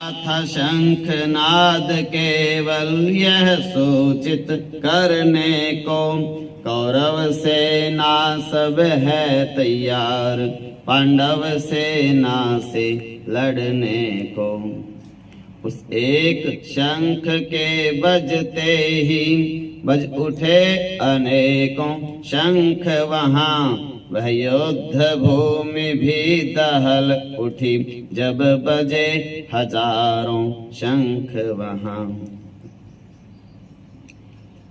था शंखनाद केवल यह सूचित करने को, कौरव सेना सब है तैयार पांडव सेना से लड़ने को। उस एक शंख के बजते ही बज उठे अनेकों शंख वहाँ, वह युद्ध भूमि भी दहल उठी जब बजे हजारों शंख वहाँ।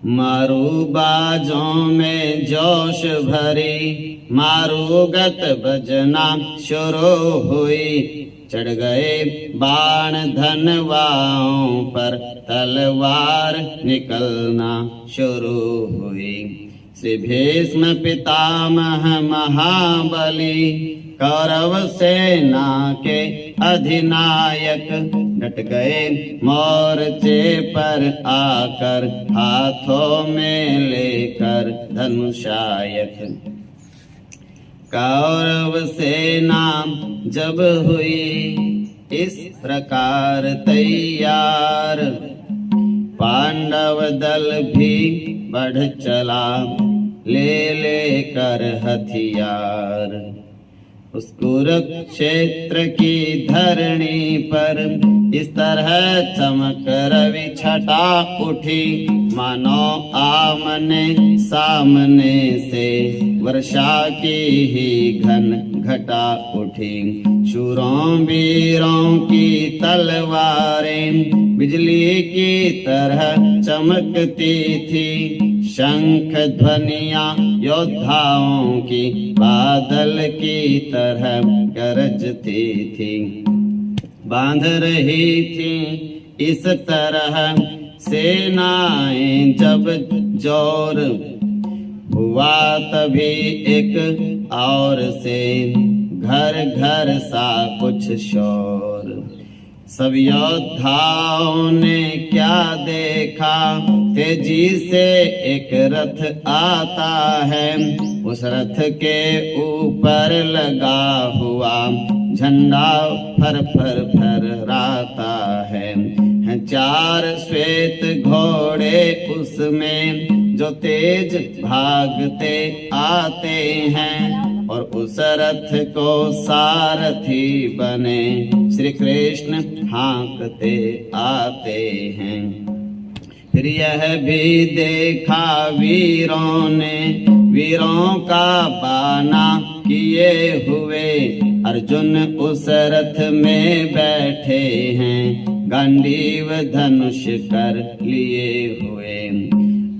मारूबाजों में जोश भरी मारूगत बजना शुरू हुई, चढ़ गए बाण धनवाओं पर तलवार निकलना शुरू हुई। श्री भीष्म पितामह महाबली कौरव सेना के अधिनायक डट गए मोर्चे पर आकर, हाथों में लेकर धनुषायक। कौरव सेना जब हुई इस प्रकार तैयार, पांडव दल भी बढ़ चला ले लेकर हथियार। उस कुरुक्षेत्र की धरणी पर इस तरह चमक रवि छटा उठी, मानो आमने सामने से वर्षा की ही घन घटा उठी। शूरों वीरों की तलवारें बिजली की तरह चमकती थी, शंख ध्वनियां योद्धाओं की बादल की तरह गरजती थी। बांध रही थी इस तरह सेनाएं जब जोर, हुआ तभी एक और से घर घर सा कुछ शोर। सब योद्धाओं ने क्या देखा, तेजी से एक रथ आता है, उस रथ के ऊपर लगा हुआ झंडा फर फर फहराता है। चार श्वेत घोड़े उसमें जो तेज भागते आते हैं, और उस रथ को सारथी बने श्री कृष्ण हाँकते आते हैं। फिर यह भी देखा वीरों ने वीरों का बाना किए हुए, अर्जुन उस रथ में बैठे हैं गांडीव धनुष कर लिए हुए।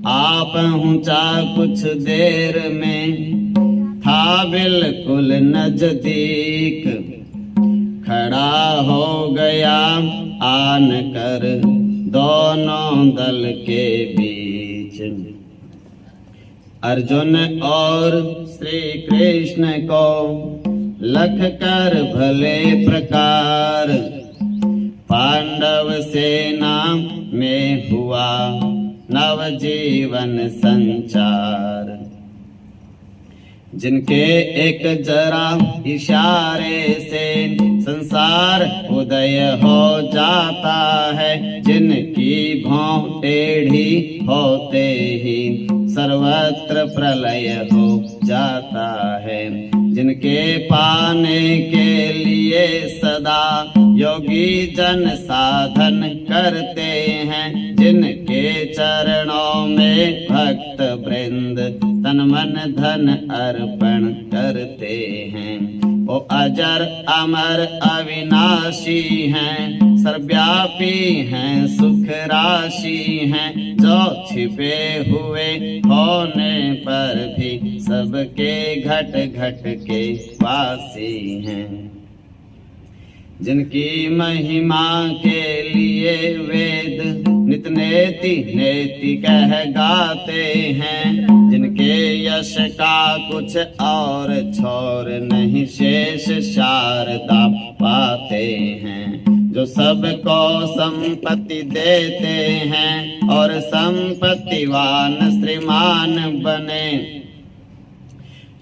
आ पहुंचा कुछ देर में था बिल्कुल नजदीक, खड़ा हो गया आन कर दोनों दल के बीच। अर्जुन और श्री कृष्ण को लख कर भले प्रकार, पांडव सेना में हुआ नवजीवन संचार। जिनके एक जरा इशारे से संसार उदय हो जाता है, जिनकी भौं टेढ़ी होते ही सर्वत्र प्रलय हो जाता है, जिनके पाने के लिए सदा योगी जन साधन करते हैं, जिनके चरणों में भक्त वृंद तन मन धन अर्पण करते हैं। वो अजर अमर अविनाशी हैं, सर्वव्यापी हैं सुख राशि हैं, जो छिपे हुए होने पर भी सबके घट घट के वासी हैं। जिनकी महिमा के लिए वेद नित नेति नेति कह गाते हैं, जिनके यश का कुछ और छोर नहीं शेष शारदा पाते हैं, जो सबको संपत्ति देते हैं और संपत्तिवान श्रीमान बने,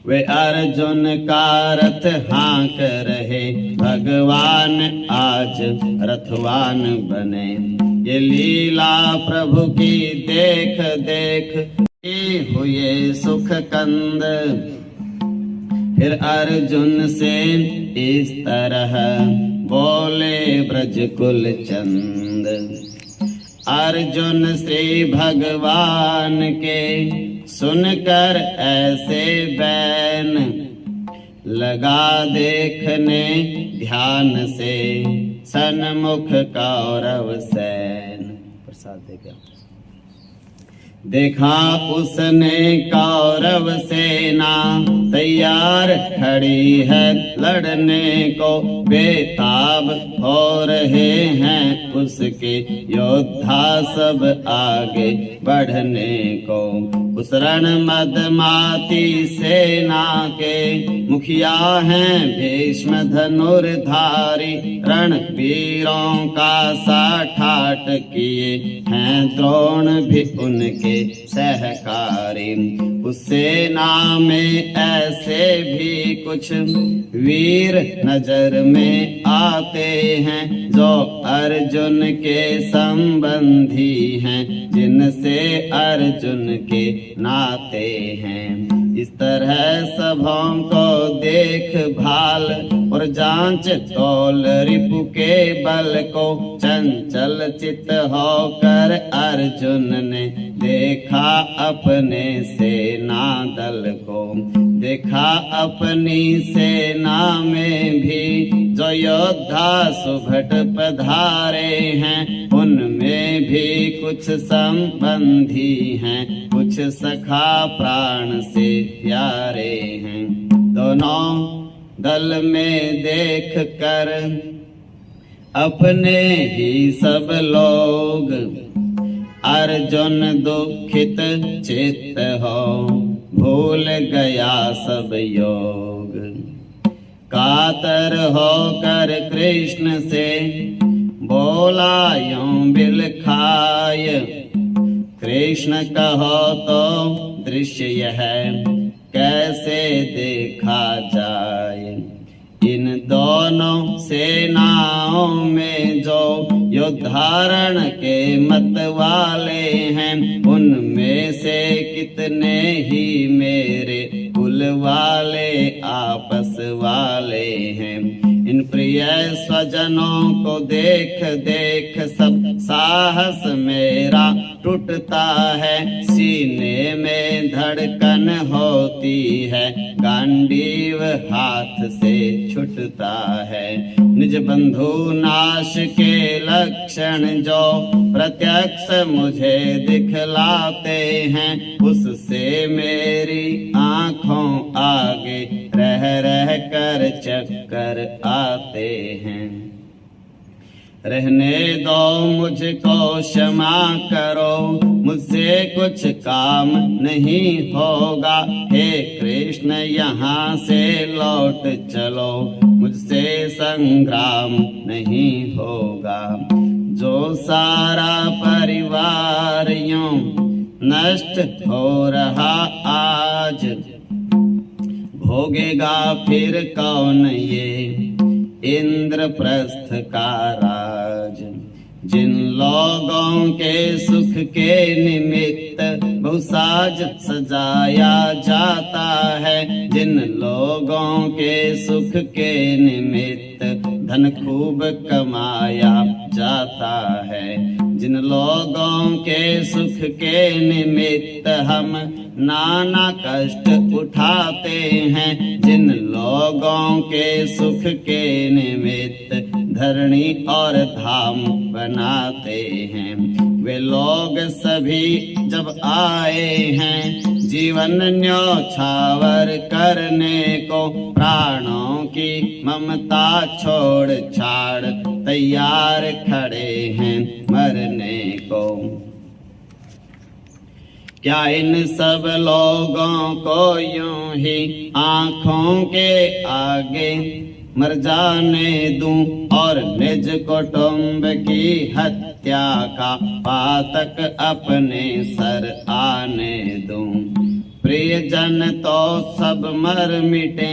वे अर्जुन का रथ हाँक रहे, भगवान आज रथवान बने। ये लीला प्रभु की देख देख हुए सुख कंद। फिर अर्जुन से इस तरह बोले ब्रज कुल चंद। अर्जुन श्री भगवान के सुनकर ऐसे बैन, लगा देखने ध्यान से सन्मुख कौरव सैन। प्रसाद देगा। देखा उसने कौरव सेना तैयार खड़ी है लड़ने को, बेताब हो रहे हैं उसके योद्धा सब आगे बढ़ने को। उस रण मदमाती सेना के मुखिया हैं भीष्म धनुर्धारी, रणवीरों का साठाट किए हैं द्रोण भी उनके सहकारी। उस सेना में ऐसे भी कुछ वीर नजर में आते हैं, जो अर्जुन के संबंधी हैं, जिनसे अर्जुन के नाते हैं। इस तरह सबों को देख भाल और जांच तौल रिपु के बल को, चंचल चित होकर अर्जुन ने देखा अपने सेना दल को। देखा अपनी सेना में भी जो योद्धा सुभट पधारे हैं, उनमें भी कुछ संबंधी हैं, कुछ सखा प्राण से प्यारे हैं। दोनों दल में देख कर अपने ही सब लोग, अर्जुन दुखित चित्त हो भूल गया सब योग। कातर होकर कृष्ण से बोला यूं बिलखाय, कृष्ण कहो तो दृश्य यह कैसे देखा जाए। इन दोनों सेनाओं में जो योद्धारण के मत वाले हैं, उनमें से कितने ही मेरे कुल वाले आपस वाले हैं। इन प्रिय स्वजनों को देख देख सब साहस मेरा टूटता है, सीने में धड़कन होती है, गांडीव हाथ से छूटता है। निज बंधु नाश के लक्षण जो प्रत्यक्ष मुझे दिखलाते हैं, उससे मेरी आंखों आगे रह रह कर चक्कर आते हैं। रहने दो मुझको क्षमा करो, मुझसे कुछ काम नहीं होगा। हे कृष्ण यहाँ से लौट चलो, मुझसे संग्राम नहीं होगा। जो सारा परिवार यूं नष्ट हो रहा आज, भोगेगा फिर कौन ये इंद्रप्रस्थ का राज। जिन लोगों के सुख के निमित्त बहुसाज सजाया जाता है, जिन लोगों के सुख के निमित्त धन खूब कमाया जाता है, जिन लोगों के सुख के निमित्त हम नाना कष्ट उठाते हैं, जिन लोगों के सुख के निमित्त धरणी और धाम बनाते हैं, वे लोग सभी जब आए हैं जीवन न्योछावर करने को, प्राणों की ममता छोड़ छाड़ तैयार खड़े हैं मरने को। क्या इन सब लोगों को यूं ही आंखों के आगे मर जाने दूं, और निज कुटुंब की हत्या का पातक अपने सर आने दूं। प्रियजन तो सब मर मिटे,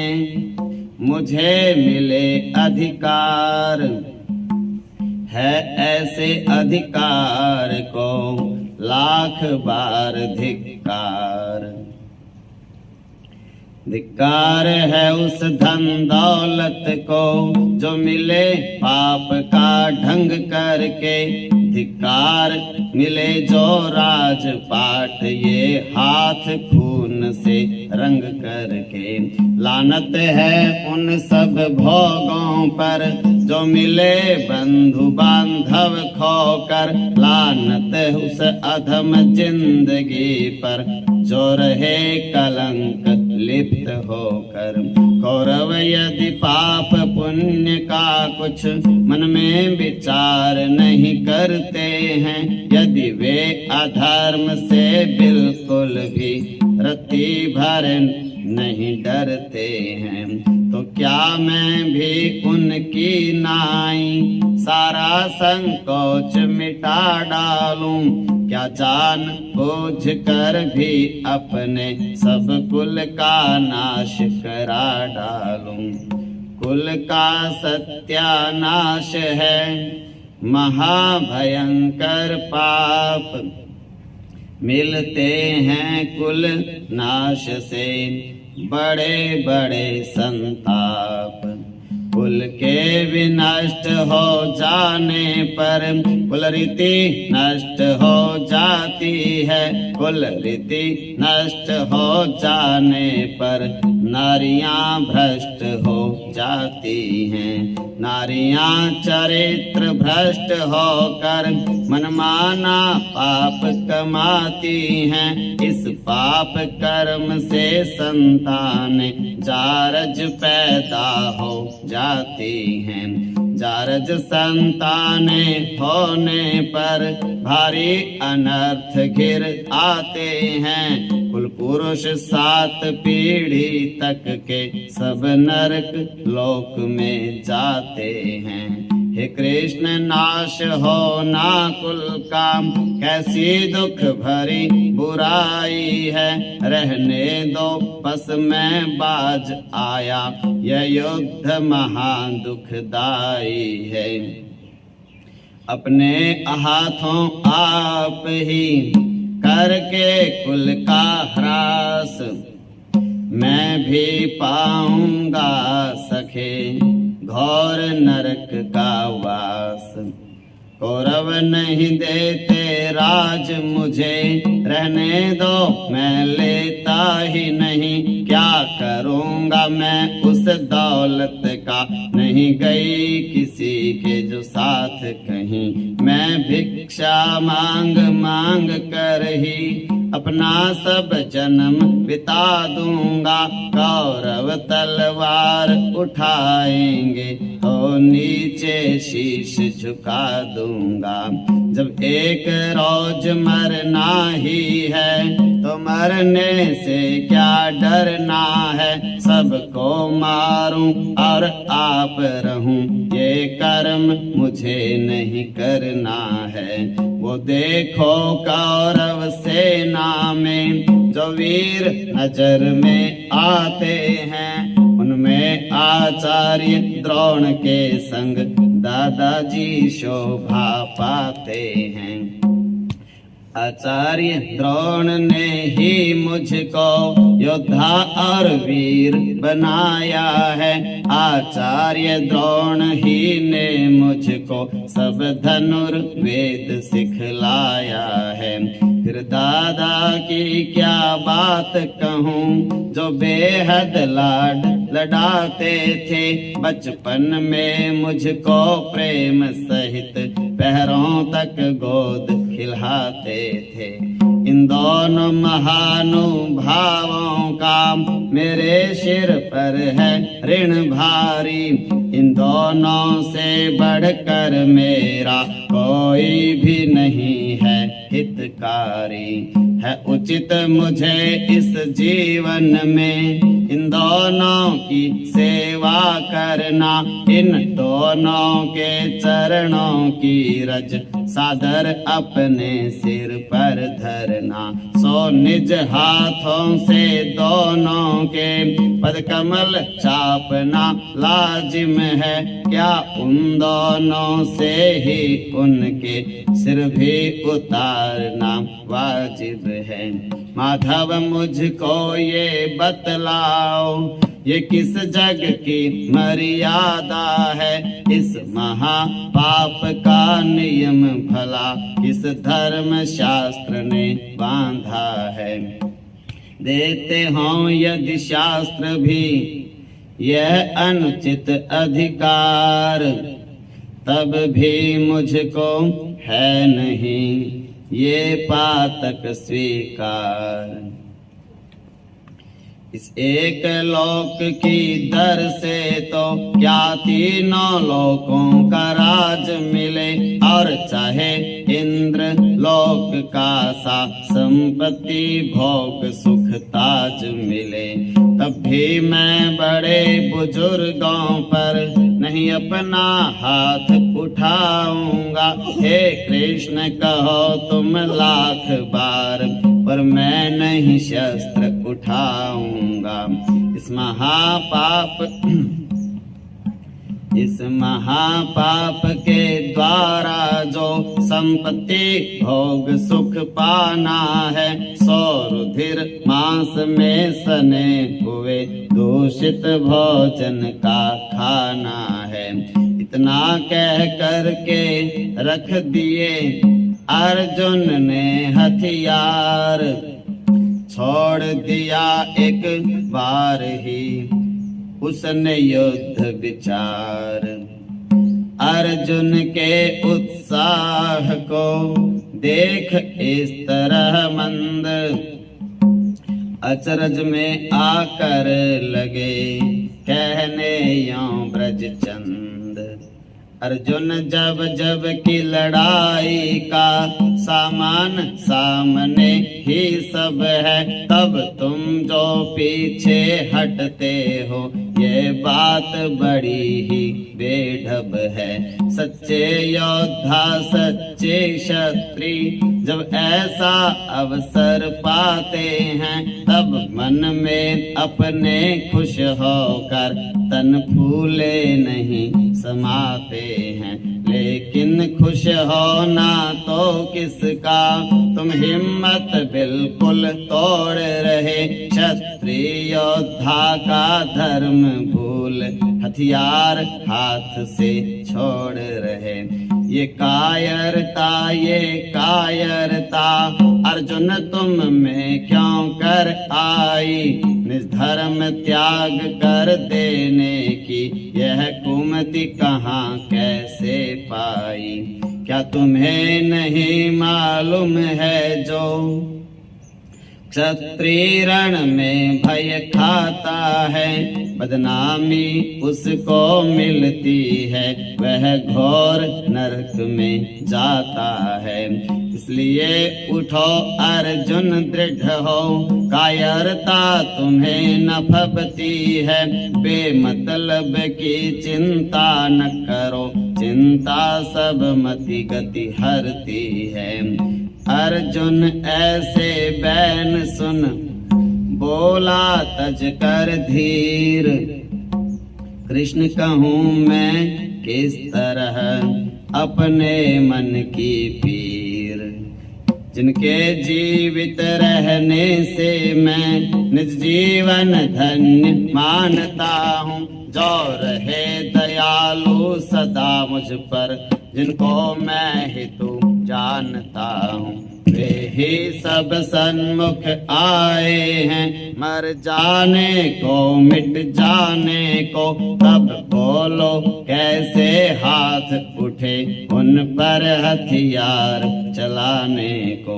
मुझे मिले अधिकार। है ऐसे अधिकार को लाख बार धिक्कार। धिक्कार है उस धन दौलत को जो मिले पाप का ढंग करके। धिक्कार मिले जो राजपाट ये हाथ खून से रंग करके। लानत है उन सब भोगों पर जो मिले बंधु बांधव खोकर। लानत उस अधम जिंदगी पर जो रहे कलंक लिप्त होकर। कौरव यदि पाप पुण्य का कुछ मन में विचार नहीं करते हैं, यदि वे अधर्म से बिल्कुल भी रत्ती भर नहीं डरते हैं, तो क्या मैं भी उनकी नाई सारा संकोच मिटा डालूं। क्या जान बूझ कर भी अपने सब कुल का नाश करा डालूं। कुल का सत्यानाश है महाभयंकर पाप। मिलते हैं कुल नाश से बड़े बड़े संताप। कुल के विनष्ट हो जाने पर कुल रीति नष्ट हो जाती है। कुल रीति नष्ट हो जाने पर नारियां भ्रष्ट हो जाती हैं। नारियां चरित्र भ्रष्ट होकर मनमाना पाप कमाती हैं। इस पाप कर्म से संतान जारज पैदा हो जाती हैं। जारज संताने होने पर भारी अनर्थ घिर आते हैं। कुल पुरुष 7 पीढ़ी तक के सब नरक लोक में जाते हैं। हे कृष्ण नाश हो ना कुल का कैसी दुख भरी बुराई है। रहने दो बस मैं बाज आया यह युद्ध महा दुखदाई है। अपने हाथों आप ही करके कुल का ह्रास मैं भी पाऊंगा सखे घोर नरक का वास। कौरव नहीं देते राज मुझे रहने दो मैं लेता ही नहीं। क्या करूंगा मैं उस दौलत का नहीं गई किसी के जो साथ कहीं। मैं भिक्षा मांग मांग कर ही अपना सब जन्म बिता दूंगा। कौरव तलवार उठाएंगे तो नीचे शीश झुका दूंगा। जब एक रोज मरना ही है तो मरने से क्या डरना है। सबको मारूं और आप रहूं ये कर्म मुझे नहीं करना है। वो देखो कौरव सेना में जो वीर नजर में आते हैं, उनमें आचार्य द्रोण के संग दादाजी शोभा पाते हैं। आचार्य द्रोण ने ही मुझको योद्धा और वीर बनाया है। आचार्य द्रोण ही ने मुझको सब धनुर्वेद सिखलाया है। फिर दादा की क्या बात कहूँ जो बेहद लाड लडाते थे। बचपन में मुझको प्रेम सहित पैरों तक गोद खिलाते थे। इन दोनों महानुभावों का मेरे सिर पर है ऋण भारी। इन दोनों से बढ़कर मेरा कोई भी नहीं है हितकारी। है उचित मुझे इस जीवन में इन दोनों की सेवा करना, इन दोनों के चरणों की रज सादर अपने सिर पर धरना। सो निज हाथों से दोनों के पद कमल चापना लाजिम है, क्या उन दोनों से ही उनके सिर भी उतारना वाजिब है। माधव मुझको ये बतलाओ, ये किस जग की मर्यादा है, इस महापाप का नियम भला किस धर्म शास्त्र ने बांधा है। देते हों यदि शास्त्र भी यह अनुचित अधिकार, तब भी मुझको है नहीं ये पातक स्वीकार। इस एक लोक की दर से तो क्या तीनों लोकों का राज मिले, और चाहे इंद्र लोक का सा संपत्ति भोग सुख ताज मिले, तब भी मैं बड़े बुजुर्गों पर नहीं अपना हाथ उठाऊंगा। हे कृष्ण कहो तुम लाख बार, पर मैं नहीं शस्त्र उठाऊंगा। इस महापाप के द्वारा जो संपत्ति भोग सुख पाना है, सो रुधिर मांस में सने हुए दूषित भोजन का खाना है। इतना कह करके रख दिए अर्जुन ने हथियार, छोड़ दिया एक बार ही उसने युद्ध विचार। अर्जुन के उत्साह को देख इस तरह मंद, अचरज में आकर लगे कहने यों ब्रजचंद। अर्जुन जब जब की लड़ाई का सामान सामने ही सब है, तब तुम जो पीछे हटते हो ये बात बड़ी ही बेढब है। सच्चे योद्धा सच्चे क्षत्रि जब ऐसा अवसर पाते हैं, तब मन में अपने खुश होकर तन फूले नहीं समाते हैं। लेकिन खुश होना तो किसका, तुम हिम्मत बिल्कुल तोड़ रहे। क्षत्रिय योद्धा का धर्म भूल हथियार हाथ से छोड़ रहे। ये कायरता अर्जुन तुम में क्यों कर आई, निधर्म त्याग कर देने की यह कुमति कहाँ कैसे पाई। क्या तुम्हें नहीं मालूम है जो क्षत्रिय रण में भय खाता है, बदनामी उसको मिलती है, वह घोर नरक में जाता है। इसलिए उठो अर्जुन दृढ़ हो, कायरता तुम्हें न फबती है। बेमतलब की चिंता न करो, चिंता सब मति गति हरती है। अर्जुन ऐसे बैन सुन बोला तज कर धीर, कृष्ण कहूँ मैं किस तरह अपने मन की पीर। जिनके जीवित रहने से मैं निज जीवन धन्य मानता हूँ, जो रहे दयालु सदा मुझ पर, जिनको मैं हितु जानता हूँ, वे ही सब सन्मुख आए हैं। मर जाने को मिट जाने को, तब बोलो कैसे हाथ उठे उन पर हथियार चलाने को।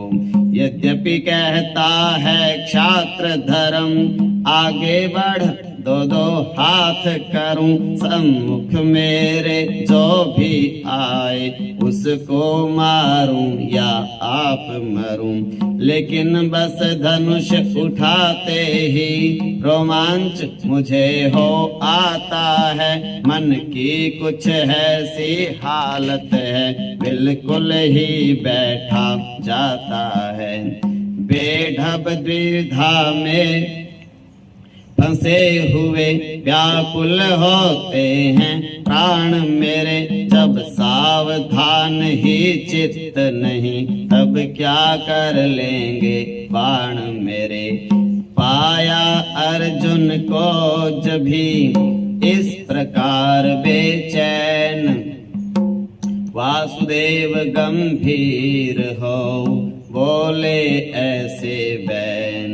यद्यपि कहता है क्षात्र धर्म, आगे बढ़ दो दो हाथ करूं सम्मुख मेरे, जो भी आए उसको मारूं या आप मरूं। लेकिन बस धनुष उठाते ही रोमांच मुझे हो आता है, मन की कुछ ऐसी हालत है, बिल्कुल ही बैठा जाता है। बेढब द्विधा में फंसे हुए व्याकुल होते हैं प्राण मेरे, जब सावधान ही चित्त नहीं तब क्या कर लेंगे बाण मेरे। पाया अर्जुन को जब भी इस प्रकार बेचैन, वासुदेव गंभीर हो बोले ऐसे बैन।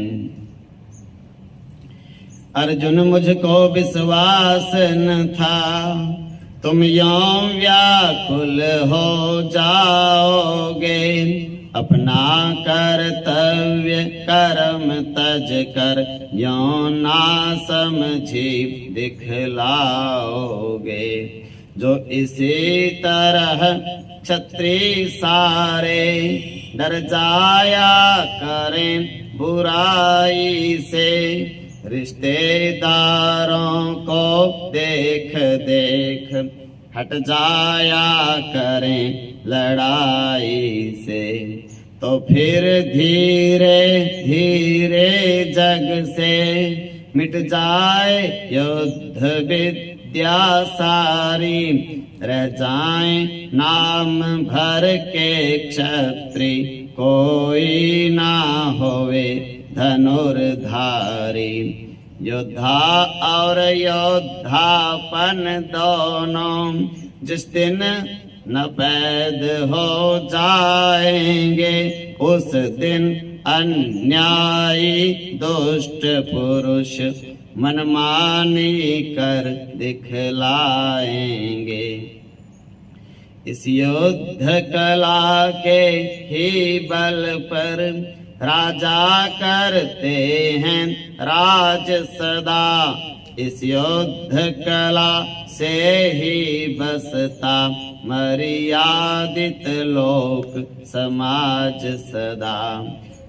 अर्जुन मुझको विश्वास न था, तुम यों व्याकुल हो जाओगे। अपना कर्तव्य कर्म तज कर यों ना समझी दिखलाओगे। जो इसी तरह क्षत्रिय सारे डर जाया करें बुराई से, रिश्तेदारों को देख देख हट जाया करें लड़ाई से। तो फिर धीरे धीरे जग से मिट जाए युद्ध विद्या सारी, रह जाए नाम भर के क्षत्रिय, कोई ना होवे धनुर्धारी। योद्धा और योद्धापन दोनों जिस दिन नपैद हो जाएंगे, उस दिन अन्यायी दुष्ट पुरुष मनमानी कर दिखलाएंगे। इस युद्ध कला के ही बल पर राजा करते हैं राज सदा, इस युद्ध कला से ही बसता मर्यादित लोक समाज सदा।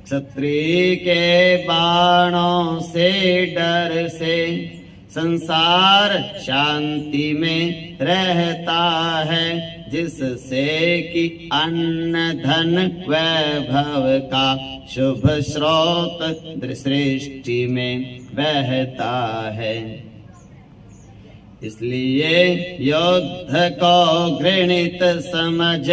क्षत्रिय के बाणों से डर से संसार शांति में रहता है, जिससे कि अन्न धन वैभव का शुभ स्रोत सृष्टि में बहता है। इसलिए युद्ध को घृणित समझ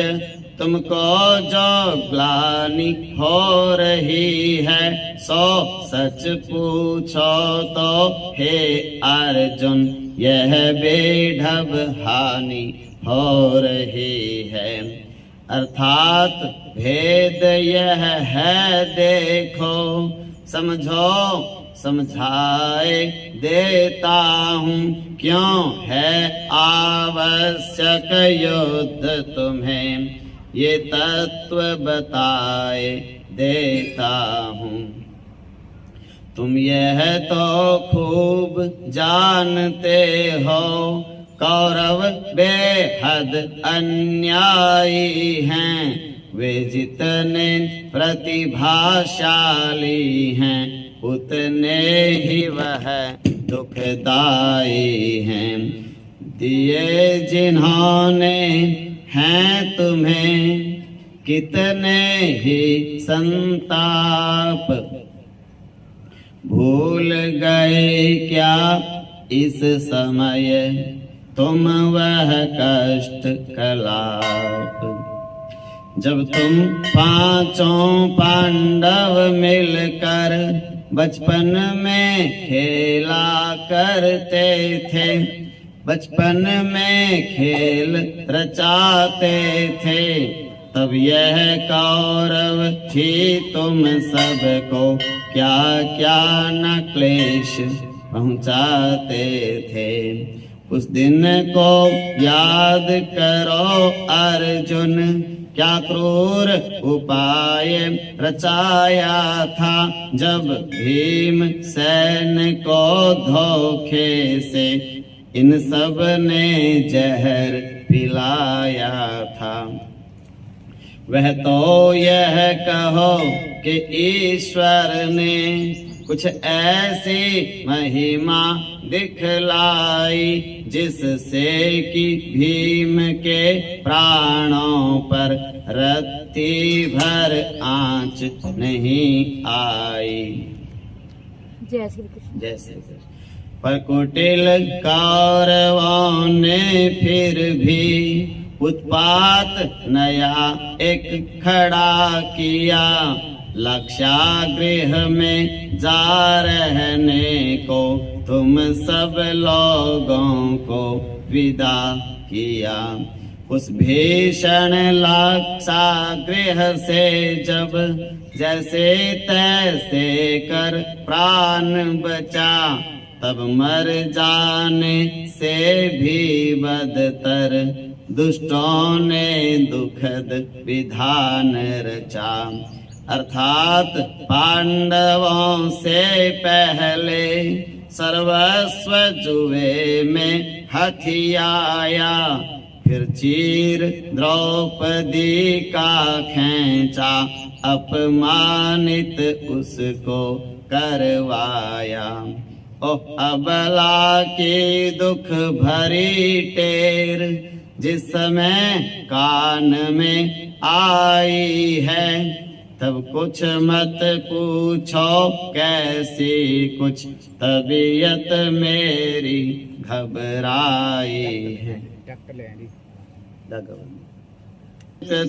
तुमको जो ग्लानि हो रही है, सो सच पूछो तो हे अर्जुन यह बेढब हानि हो रही है। अर्थात भेद यह है देखो, समझो समझाए देता हूँ, क्यों है आवश्यक युद्ध तुम्हें, ये तत्व बताए देता हूँ। तुम यह तो खूब जानते हो, कौरव बेहद अन्यायी हैं, वे जितने प्रतिभाशाली हैं उतने ही वह दुखदाई हैं। दिए जिन्होंने हैं तुम्हें कितने ही संताप, भूल गए क्या इस समय तुम वह कष्ट कलाप। जब तुम पांचों पांडव मिलकर बचपन में खेला करते थे, बचपन में खेल रचाते थे, तब यह कौरव ही तुम सबको क्या क्या न क्लेश पहुँचाते थे। उस दिन को याद करो अर्जुन, क्या क्रूर उपाय रचाया था, जब भीम सैन को धोखे से इन सब ने जहर पिलाया था। वह तो यह कहो कि ईश्वर ने कुछ ऐसी महिमा दिखलाई, जिससे कि भीम के प्राणों पर रत्ती भर आंच नहीं आई। जय श्री कृष्ण। जय श्री कृष्ण। पर कुटिल कौरवों ने फिर भी उत्पात नया एक खड़ा किया, लक्षागृह में जा रहने को तुम सब लोगों को विदा किया। उस भीषण लाक्षागृह से जब जैसे तैसे कर प्राण बचा, तब मर जाने से भी बदतर दुष्टों ने दुखद विधान रचा। अर्थात पांडवों से पहले सर्वस्व जुए में हथियाया, फिर चीर द्रौपदी का खींचा, अपमानित उसको करवाया। ओ अबला की दुख भरी टेर जिस समय कान में आई है, तब कुछ मत पूछो कैसी कुछ तबीयत मेरी घबराई है।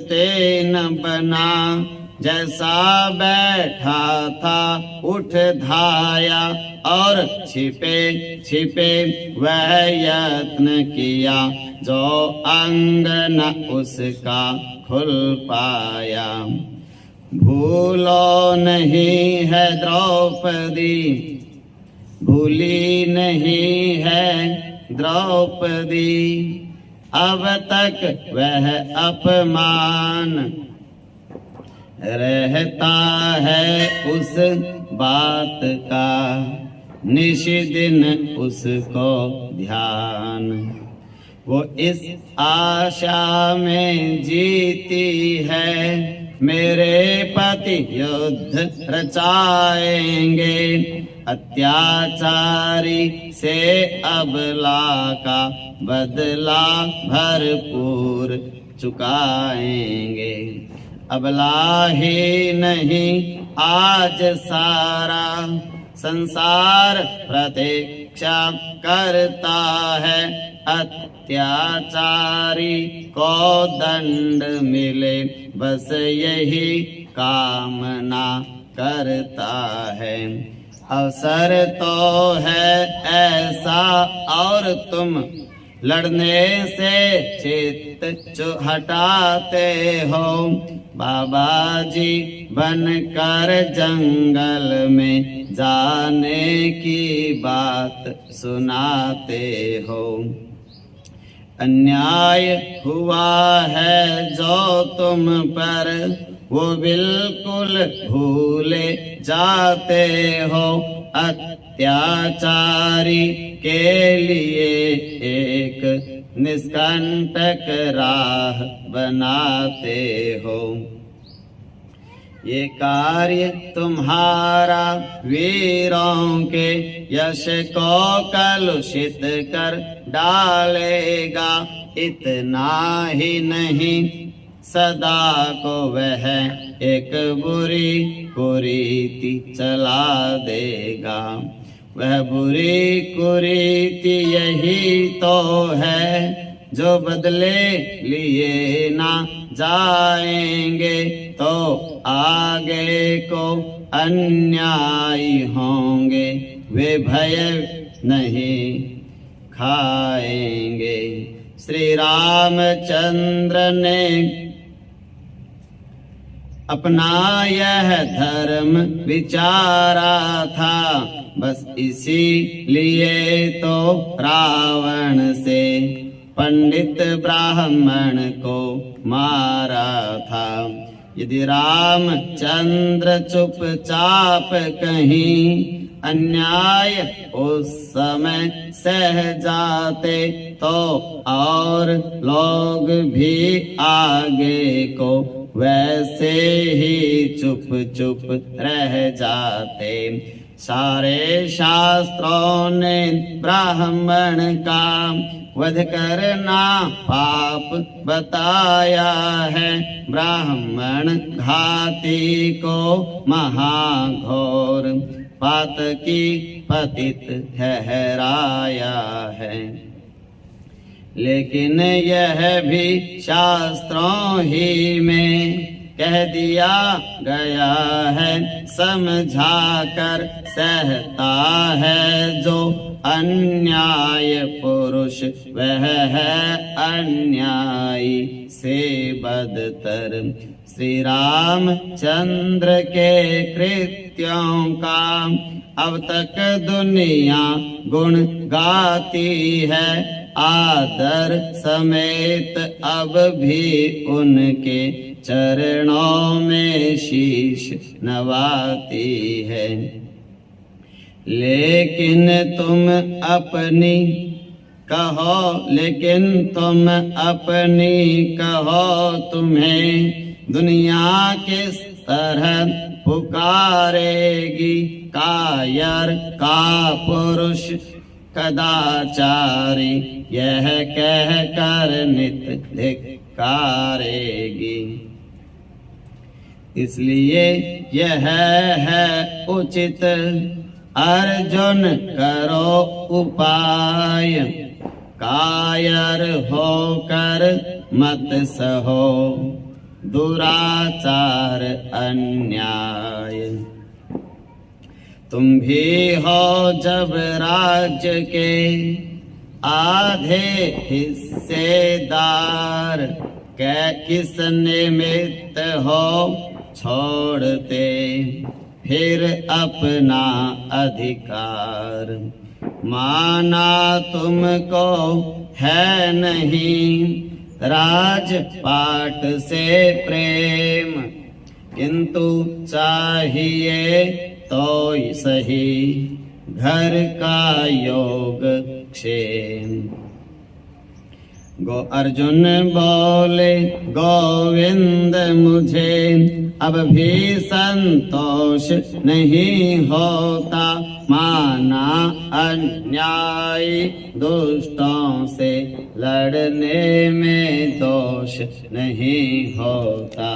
ते न बना जैसा बैठा था उठ धाया, और छिपे छिपे वह यत्न किया, जो अंग न उसका खुल पाया। भूलो नहीं है द्रौपदी, भूली नहीं है द्रौपदी, अब तक वह अपमान रहता है उस बात का, निश दिन उसको ध्यान। वो इस आशा में जीती है, मेरे पति युद्ध रचाएंगे, अत्याचारी से अबला का बदला भरपूर चुकाएंगे। अबला ही नहीं आज सारा संसार प्रतीक्षा करता है, अत्याचारी को दंड मिले बस यही कामना करता है। अवसर तो है ऐसा और तुम लड़ने से चित्त हटाते हो, बाबा जी बनकर जंगल में जाने की बात सुनाते हो। अन्याय हुआ है जो तुम पर वो बिल्कुल भूले जाते हो, अत्याचारी के लिए एक निष्कंटक राह बनाते हो। ये कार्य तुम्हारा वीरों के यश को कलुषित कर डालेगा, इतना ही नहीं सदा को वह एक बुरी कुरीति चला देगा। वह बुरी कुरीति यही तो है जो बदले लिए ना जाएंगे तो आगे को अन्यायी होंगे, वे भय नहीं खाएंगे। श्री रामचंद्र ने अपना यह धर्म विचारा था, बस इसीलिए तो रावण से पंडित ब्राह्मण को मारा था। यदि रामचंद्र चुपचाप कहीं अन्याय उस समय सह जाते तो और लोग भी आगे को वैसे ही चुप चुप रह जाते। सारे शास्त्रों ने ब्राह्मण का वध करना पाप बताया है। ब्राह्मण घाती को महाघोर पातकी पतित ठहराया है। लेकिन यह भी शास्त्रों ही में कह दिया गया है, समझा कर सहता है जो अन्याय पुरुष वह है अन्यायी से बदतर। श्री रामचंद्र के कृत्यों का अब तक दुनिया गुण गाती है, आदर समेत अब भी उनके चरणों में शीश नवाती है। लेकिन तुम अपनी कहो तुम्हें दुनिया किस तरह पुकारेगी। कायर का पुरुष कदाचारी यह कह कर नित धिक्कारेगी। इसलिए यह है उचित अर्जुन करो उपाय, कायर होकर मत सहो दुराचार अन्याय। तुम भी हो जब राज्य के आधे हिस्सेदार, किस निमित्त हो छोड़ते फिर अपना अधिकार। माना तुमको है नहीं राजपाट से प्रेम, किंतु चाहिए तो सही घर का योग क्षेम। अर्जुन बोले गोविंद मुझे अब भी संतोष नहीं होता, माना अन्यायी दुष्टों से लड़ने में दोष नहीं होता।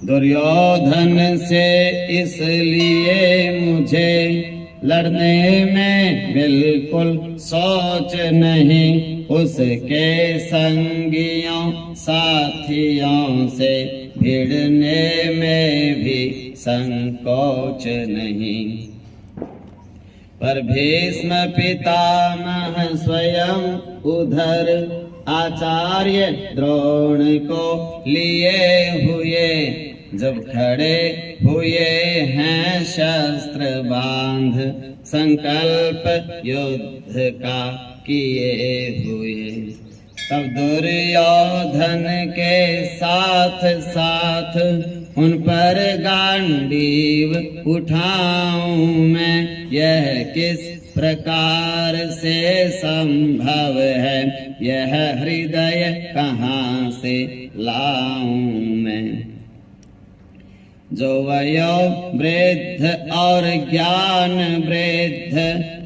दुर्योधन से इसलिए मुझे लड़ने में बिल्कुल सोच नहीं, उसके संगियों साथियों से भिड़ने में भी संकोच नहीं। पर भीष्म पितामह स्वयं उधर आचार्य द्रोण को लिए हुए, जब खड़े हुए हैं शस्त्र बांध संकल्प युद्ध का किए हुए, तब दुर्योधन के साथ साथ उन पर गांडीव उठाऊं मैं। यह किस प्रकार से संभव है, यह हृदय कहाँ से लाऊं मैं। जो वयो वृद्ध और ज्ञान वृद्ध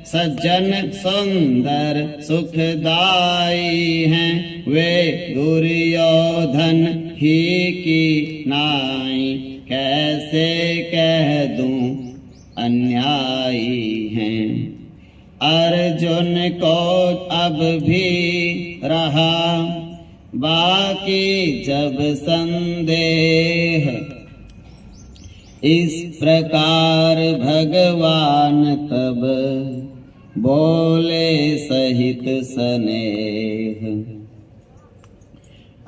सज्जन सुंदर सुखदाई हैं, वे दुर्योधन ही की नाई कैसे कह दूं अन्यायी हैं। अर्जुन को अब भी रहा बाकी जब संदेह, इस प्रकार भगवान तब बोले सहित स्नेह।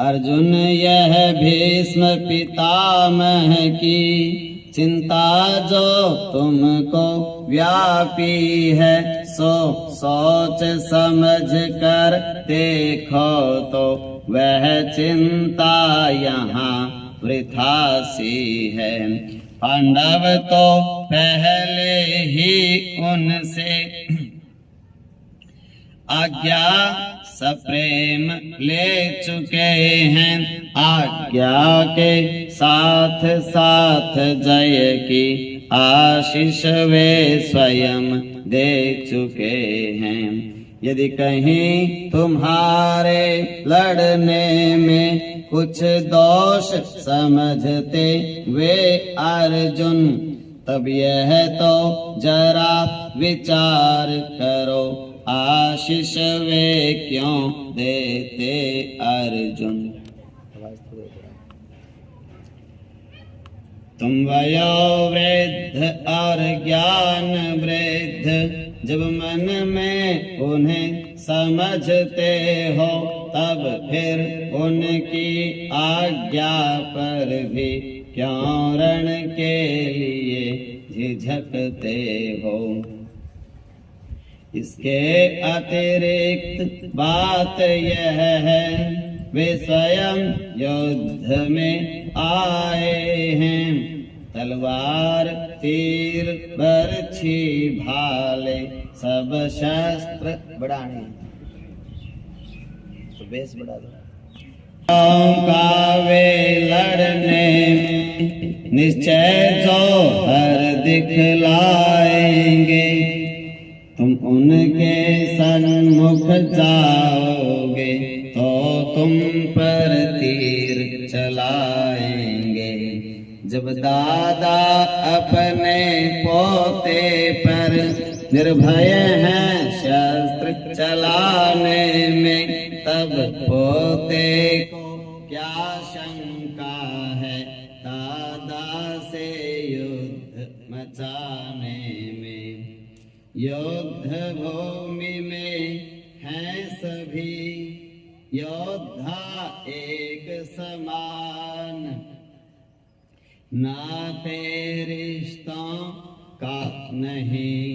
अर्जुन यह भीष्म पितामह की चिंता जो तुमको व्यापी है, सो सोच समझ कर देखो तो वह चिंता यहाँ वृथा सी है। पांडव तो पहले ही उनसे आज्ञा सप्रेम ले चुके हैं, आज्ञा के साथ साथ जय की आशीष वे स्वयं दे चुके हैं। यदि कहीं तुम्हारे लड़ने में कुछ दोष समझते वे अर्जुन, तब यह तो जरा विचार करो, आशीष वे क्यों देते अर्जुन। तुम वयोवृद्ध और ज्ञान वृद्ध जब मन में उन्हें समझते हो, तब फिर उनकी आज्ञा पर भी क्यों रण के लिए झिझकते हो। इसके अतिरिक्त बात यह है, वे स्वयं युद्ध में आए हैं, तलवार तीर बरछी भाले सब शस्त्र बढ़ाने, तो बेस बढ़ा दो का वे लड़ने में निश्चय जोहर दिखलाएंगे। तुम उनके सन्मुख जाओगे तो तुम पर तीर चलाएंगे। जब दादा अपने पोते पर निर्भय हैं शस्त्र चलाने में, तब पोते को क्या शंका है दादा से युद्ध मचाने में। युद्ध भूमि में हैं सभी योद्धा एक समान, नाते रिश्तों का नहीं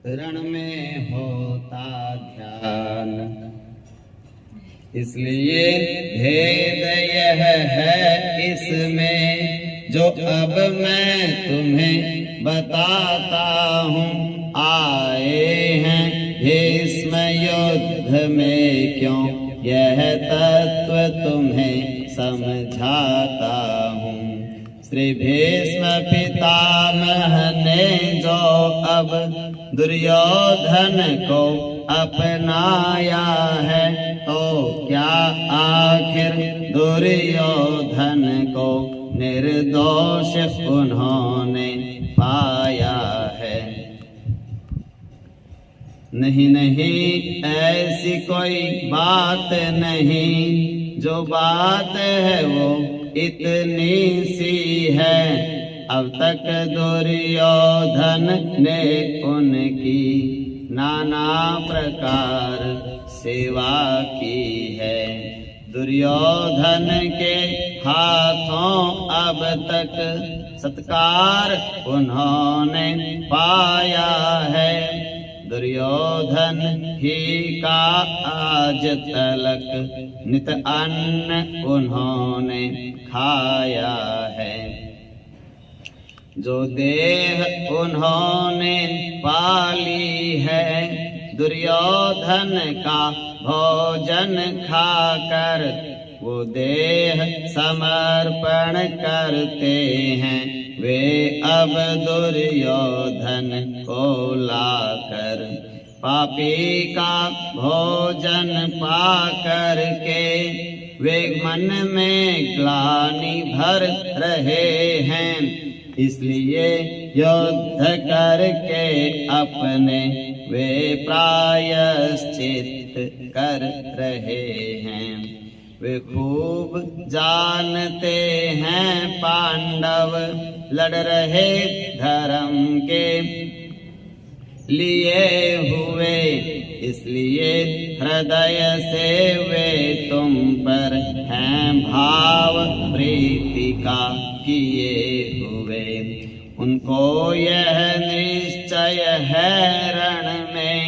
रण में होता ध्यान। इसलिए भेद यह है इसमें जो अब मैं तुम्हें बताता हूँ। आए हैं भीष्म युद्ध में क्यों यह तत्व तुम्हें समझाता हूँ। श्री भीष्म पितामह ने जो अब दुर्योधन को अपनाया है, तो क्या आखिर दुर्योधन को निर्दोष उन्होंने पाया है? नहीं नहीं, ऐसी कोई बात नहीं, जो बात है वो इतनी सी है। अब तक दुर्योधन ने उनकी नाना प्रकार सेवा की है। दुर्योधन के हाथों अब तक सत्कार उन्होंने पाया है। दुर्योधन ही का आज तलक नित अन्न उन्होंने खाया है। जो देह उन्होंने पाली है, दुर्योधन का भोजन खाकर वो देह समर्पण करते हैं। वे अब दुर्योधन को लाकर पापी का भोजन पाकर के वे मन में ग्लानि भर रहे हैं। इसलिए युद्ध करके अपने वे प्रायश्चित कर रहे हैं। वे खूब जानते हैं पांडव लड़ रहे धर्म के लिए हुए, इसलिए हृदय से वे तुम पर हैं भाव प्रीति का किए हुए। उनको यह निश्चय है रण में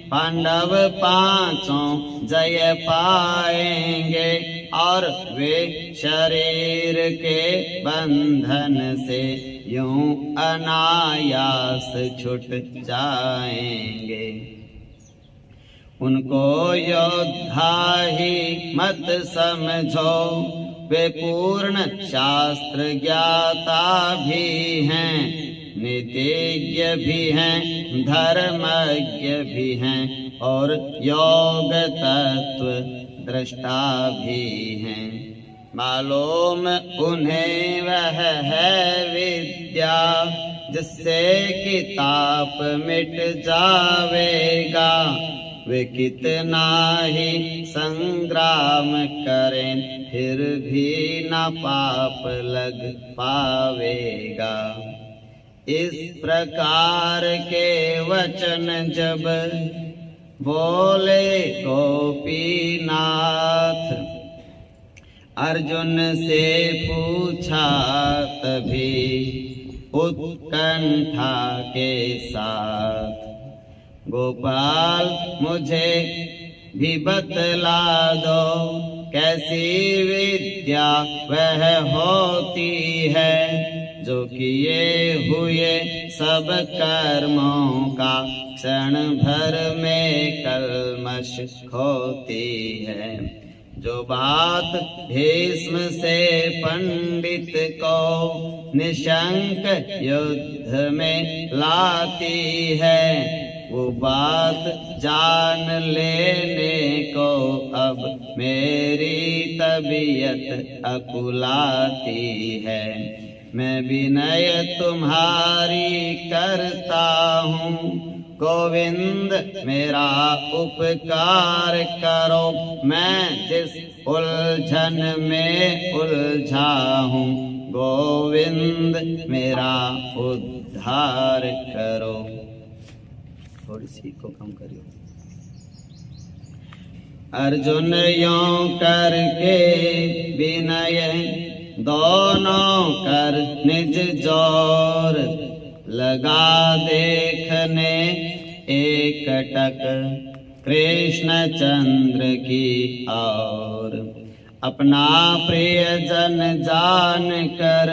पांडव पांचों जय पाएंगे और वे शरीर के बंधन से यूं अनायास छूट जाएंगे। उनको योद्धा ही मत समझो, वे पूर्ण शास्त्र ज्ञाता भी हैं, नीतिज्ञ भी हैं, धर्मज्ञ भी हैं और योग तत्व दृष्टा भी हैं। मालूम उन्हें वह है विद्या जिससे कि ताप मिट जावेगा। वे कितना ही संग्राम करें फिर भी न पाप लग पावेगा। इस प्रकार के वचन जब बोले गोपीनाथ, अर्जुन से पूछा तभी उत्कंठा के साथ, गोपाल मुझे भी बतला दो कैसी विद्या वह होती है जो किए हुए सब कर्मों का क्षण भर में कल्मश खोती है। जो बात भीष्म से पंडित को निशंक युद्ध में लाती है, वो बात जान लेने को अब मेरी तबीयत अकुलाती है। मैं विनय तुम्हारी करता हूँ, गोविंद मेरा उपकार करो। मैं जिस उलझन में उलझा हूँ, गोविंद मेरा उद्धार करो। थोड़ी सी को कम करियो। अर्जुन यों करके विनय दोनों कर निज जोर, लगा देखने एकटक कृष्ण चंद्र की ओर। अपना प्रियजन जान कर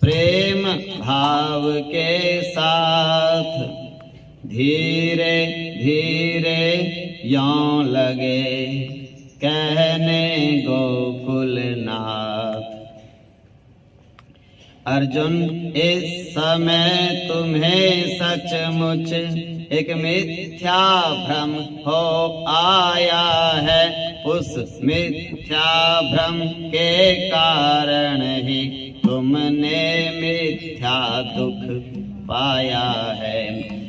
प्रेम भाव के साथ धीरे धीरे यों लगे कहने गोकुलनाथ। अर्जुन इस समय तुम्हें सचमुच एक मिथ्या भ्रम हो आया है। उस मिथ्या भ्रम के कारण ही तुमने मिथ्या दुख पाया है।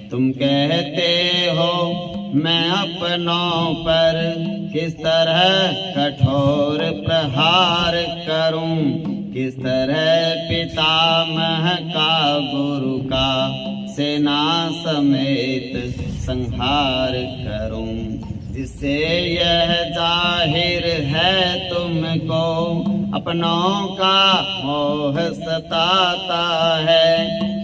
तुम कहते हो मैं अपनों पर किस तरह कठोर प्रहार करूं, किस तरह पितामह का गुरु का सेना समेत संहार करूं, जिससे यह जाहिर है तुमको अपनों का मोह सताता है।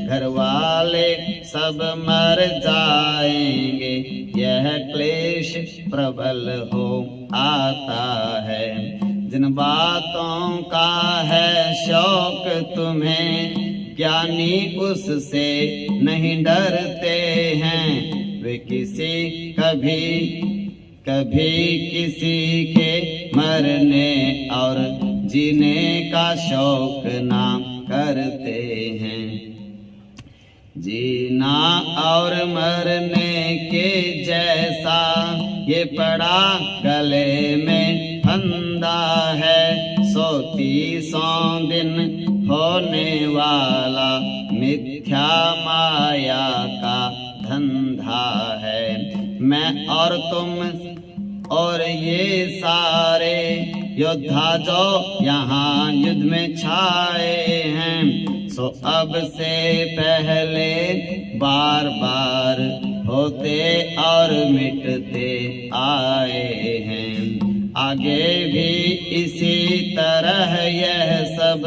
घर वाले सब मर जाएंगे, यह क्लेश प्रबल हो आता है। जिन बातों का है शौक तुम्हें, ज्ञानी उससे नहीं डरते हैं। वे कभी किसी के मरने और जीने का शौक ना करते हैं। जीना और मरने के जैसा ये पड़ा गले में फंदा है। 130 दिन होने वाला मिथ्या माया का धंधा है। मैं और तुम और ये सारे योद्धा जो यहाँ युद्ध में छाए हैं, सो अब से पहले बार बार होते और मिटते आए हैं। आगे भी इसी तरह यह सब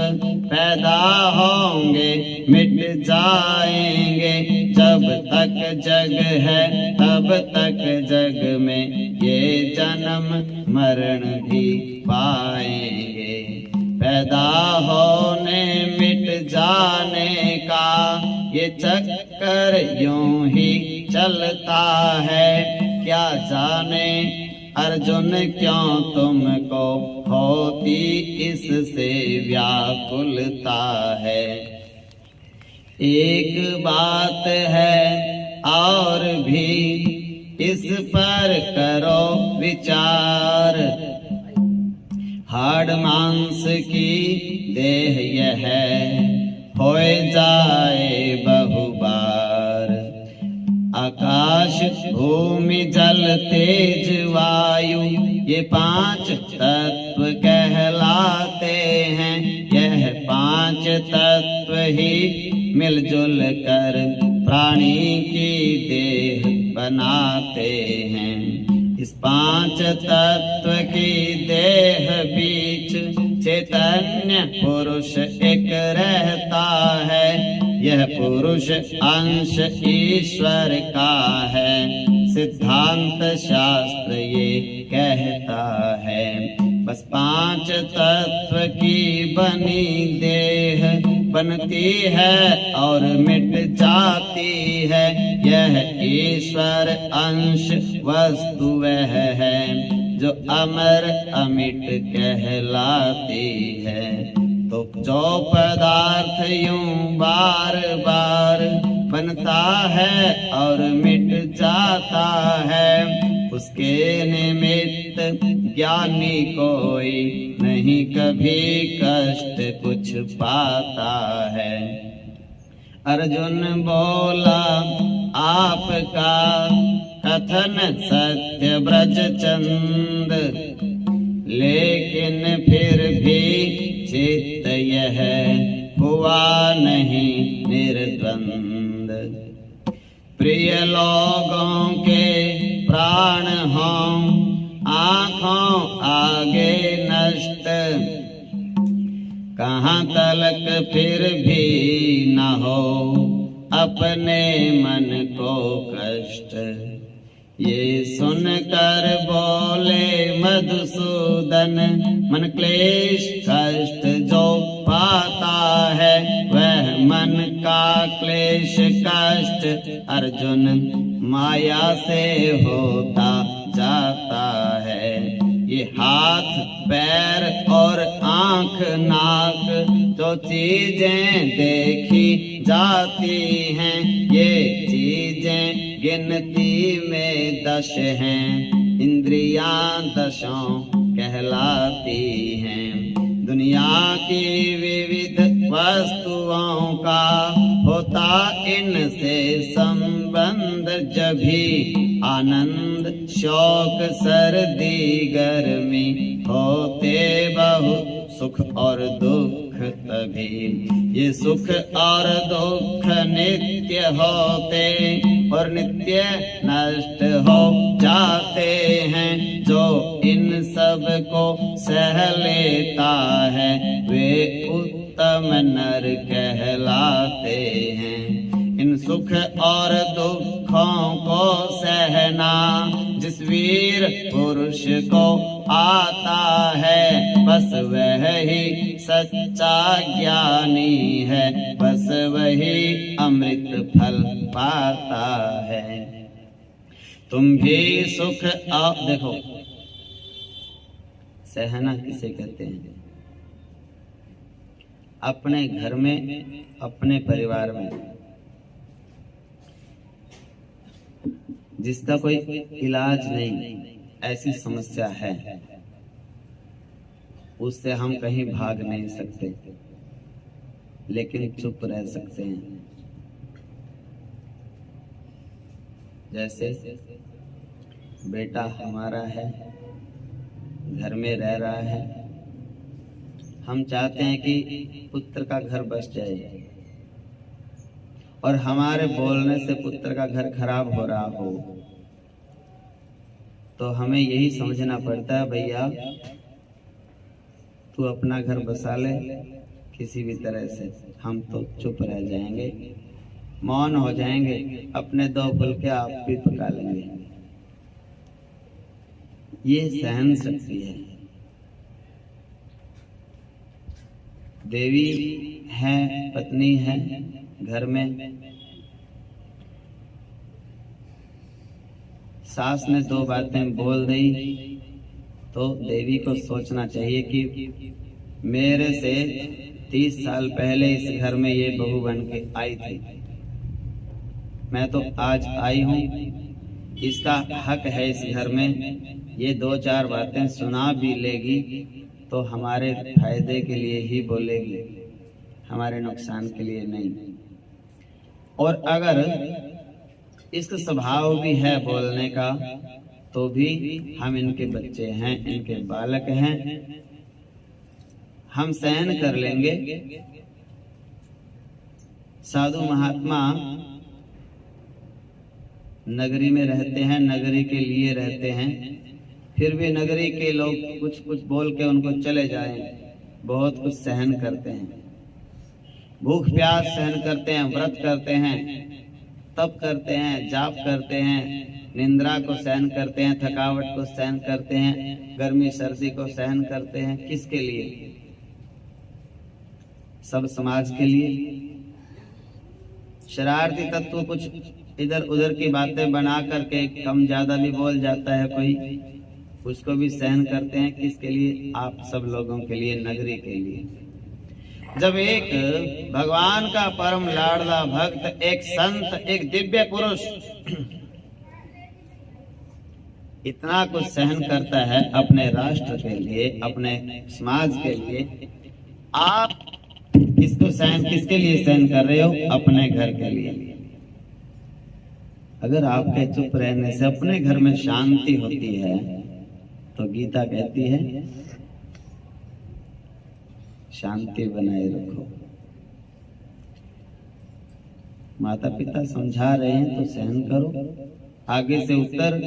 पैदा होंगे मिट जाएंगे। जब तक जग है तब तक जग में ये जन्म मरण भी पाएंगे। पैदा होने मिट जाने का ये चक्कर यूं ही चलता है। क्या जाने अर्जुन क्यों तुमको होती इससे व्याकुलता है। एक बात है और भी इस पर करो विचार। हाड़ मांस की देह यह होए जाए बहुबार। आकाश भूमि जल तेज वायु ये पांच तत्व कहलाते हैं। यह पांच तत्व ही मिलजुल कर प्राणी की देह बनाते हैं। इस पांच तत्व की देह बीच चैतन्य पुरुष एक रहता है। यह पुरुष अंश ईश्वर का है। सिद्धांत शास्त्र ये कहता है। बस पांच तत्व की बनी देह बनती है और मिट जाती है। यह ईश्वर अंश वस्तु वह है जो अमर अमिट कहलाती है। तो जो पदार्थ यूं बार बार बनता है और मिट जाता है, उसके निमित्त ज्ञानी कोई नहीं कभी कष्ट कुछ पाता है। अर्जुन बोला आपका कथन सत्य ब्रज चंद, लेकिन फिर भी चित्त यह हुआ नहीं निर्द्वंद। प्रिय लोगों के प्राण हों आँखों आगे नष्ट, कहाँ तलक फिर भी न हो अपने मन को कष्ट। ये सुनकर बोले मधुसूदन, मन क्लेश कष्ट जो पाता है वह मन का क्लेश कष्ट अर्जुन माया से होता जाता है। ये हाथ पैर और आँख नाक जो चीजें देखी जाती हैं, ये चीजें गिनती में 10 हैं। इंद्रियां 10 कहलाती हैं। दुनिया की विविध वस्तुओं का होता इनसे संबंध, जभी आनंद शौक सर्दी गर्मी होते बहुत सुख और दुख तभी। ये सुख और दुख नित्य होते और नित्य नष्ट हो जाते हैं। जो इन सब को सह लेता है वे उत्तम नर कहलाते हैं। इन सुख और दुखों को सहना जिस वीर पुरुष को आता है, बस वह ही सच्चा ज्ञानी है, बस वही अमृत फल पाता है। तुम भी सुख देखो सहना किसे कहते हैं? अपने घर में अपने परिवार में जिसका कोई इलाज नहीं, ऐसी समस्या है, उससे हम कहीं भाग नहीं सकते, लेकिन चुप रह सकते हैं। जैसे बेटा हमारा है, घर में रह रहा है, हम चाहते हैं कि पुत्र का घर बस जाए और हमारे बोलने से पुत्र का घर खराब हो रहा हो, तो हमें यही समझना पड़ता है भैया, तू अपना घर बसा ले किसी भी तरह से, हम तो चुप रह जाएंगे, मौन हो जाएंगे, अपने 2 फुलके आप भी पका लेंगे। ये सहन शक्ति है। देवी है, पत्नी है घर में, सास ने 2 बातें बोल दी तो देवी को सोचना चाहिए कि मेरे से 30 साल पहले इस घर में ये बहू बन के आई थी, मैं तो आज आई हूँ, इसका हक है इस घर में। ये 2-4 बातें सुना भी लेगी तो हमारे फायदे के लिए ही बोलेगी, हमारे नुकसान के लिए नहीं। और अगर इसका स्वभाव भी है बोलने का, तो भी हम इनके बच्चे हैं, इनके बालक हैं, हम सहन कर लेंगे। साधु महात्मा नगरी में रहते हैं, नगरी के लिए रहते हैं, फिर भी नगरी के लोग कुछ कुछ बोल के उनको चले जाएं, बहुत कुछ सहन करते हैं, भूख प्यास सहन करते हैं, व्रत करते हैं, तप करते हैं, जाप करते हैं, निंद्रा को सहन करते हैं, थकावट को सहन करते हैं, गर्मी सर्दी को सहन करते हैं। किसके लिए? सब समाज के लिए। शरारती तत्व कुछ इधर उधर की बातें बना करके कम ज्यादा भी बोल जाता है कोई, उसको भी सहन करते हैं। किसके लिए? आप सब लोगों के लिए, नगरी के लिए। जब एक भगवान का परम लाडला भक्त, एक संत, एक दिव्य पुरुष इतना कुछ सहन करता है अपने राष्ट्र के लिए, अपने समाज के लिए, आप किसको सहन, किसके लिए सहन कर रहे हो? अपने घर के लिए। अगर आपके चुप रहने से अपने घर में शांति होती है, तो गीता कहती है शांति बनाए रखो। माता पिता समझा रहे हैं तो सहन करो, आगे से उत्तर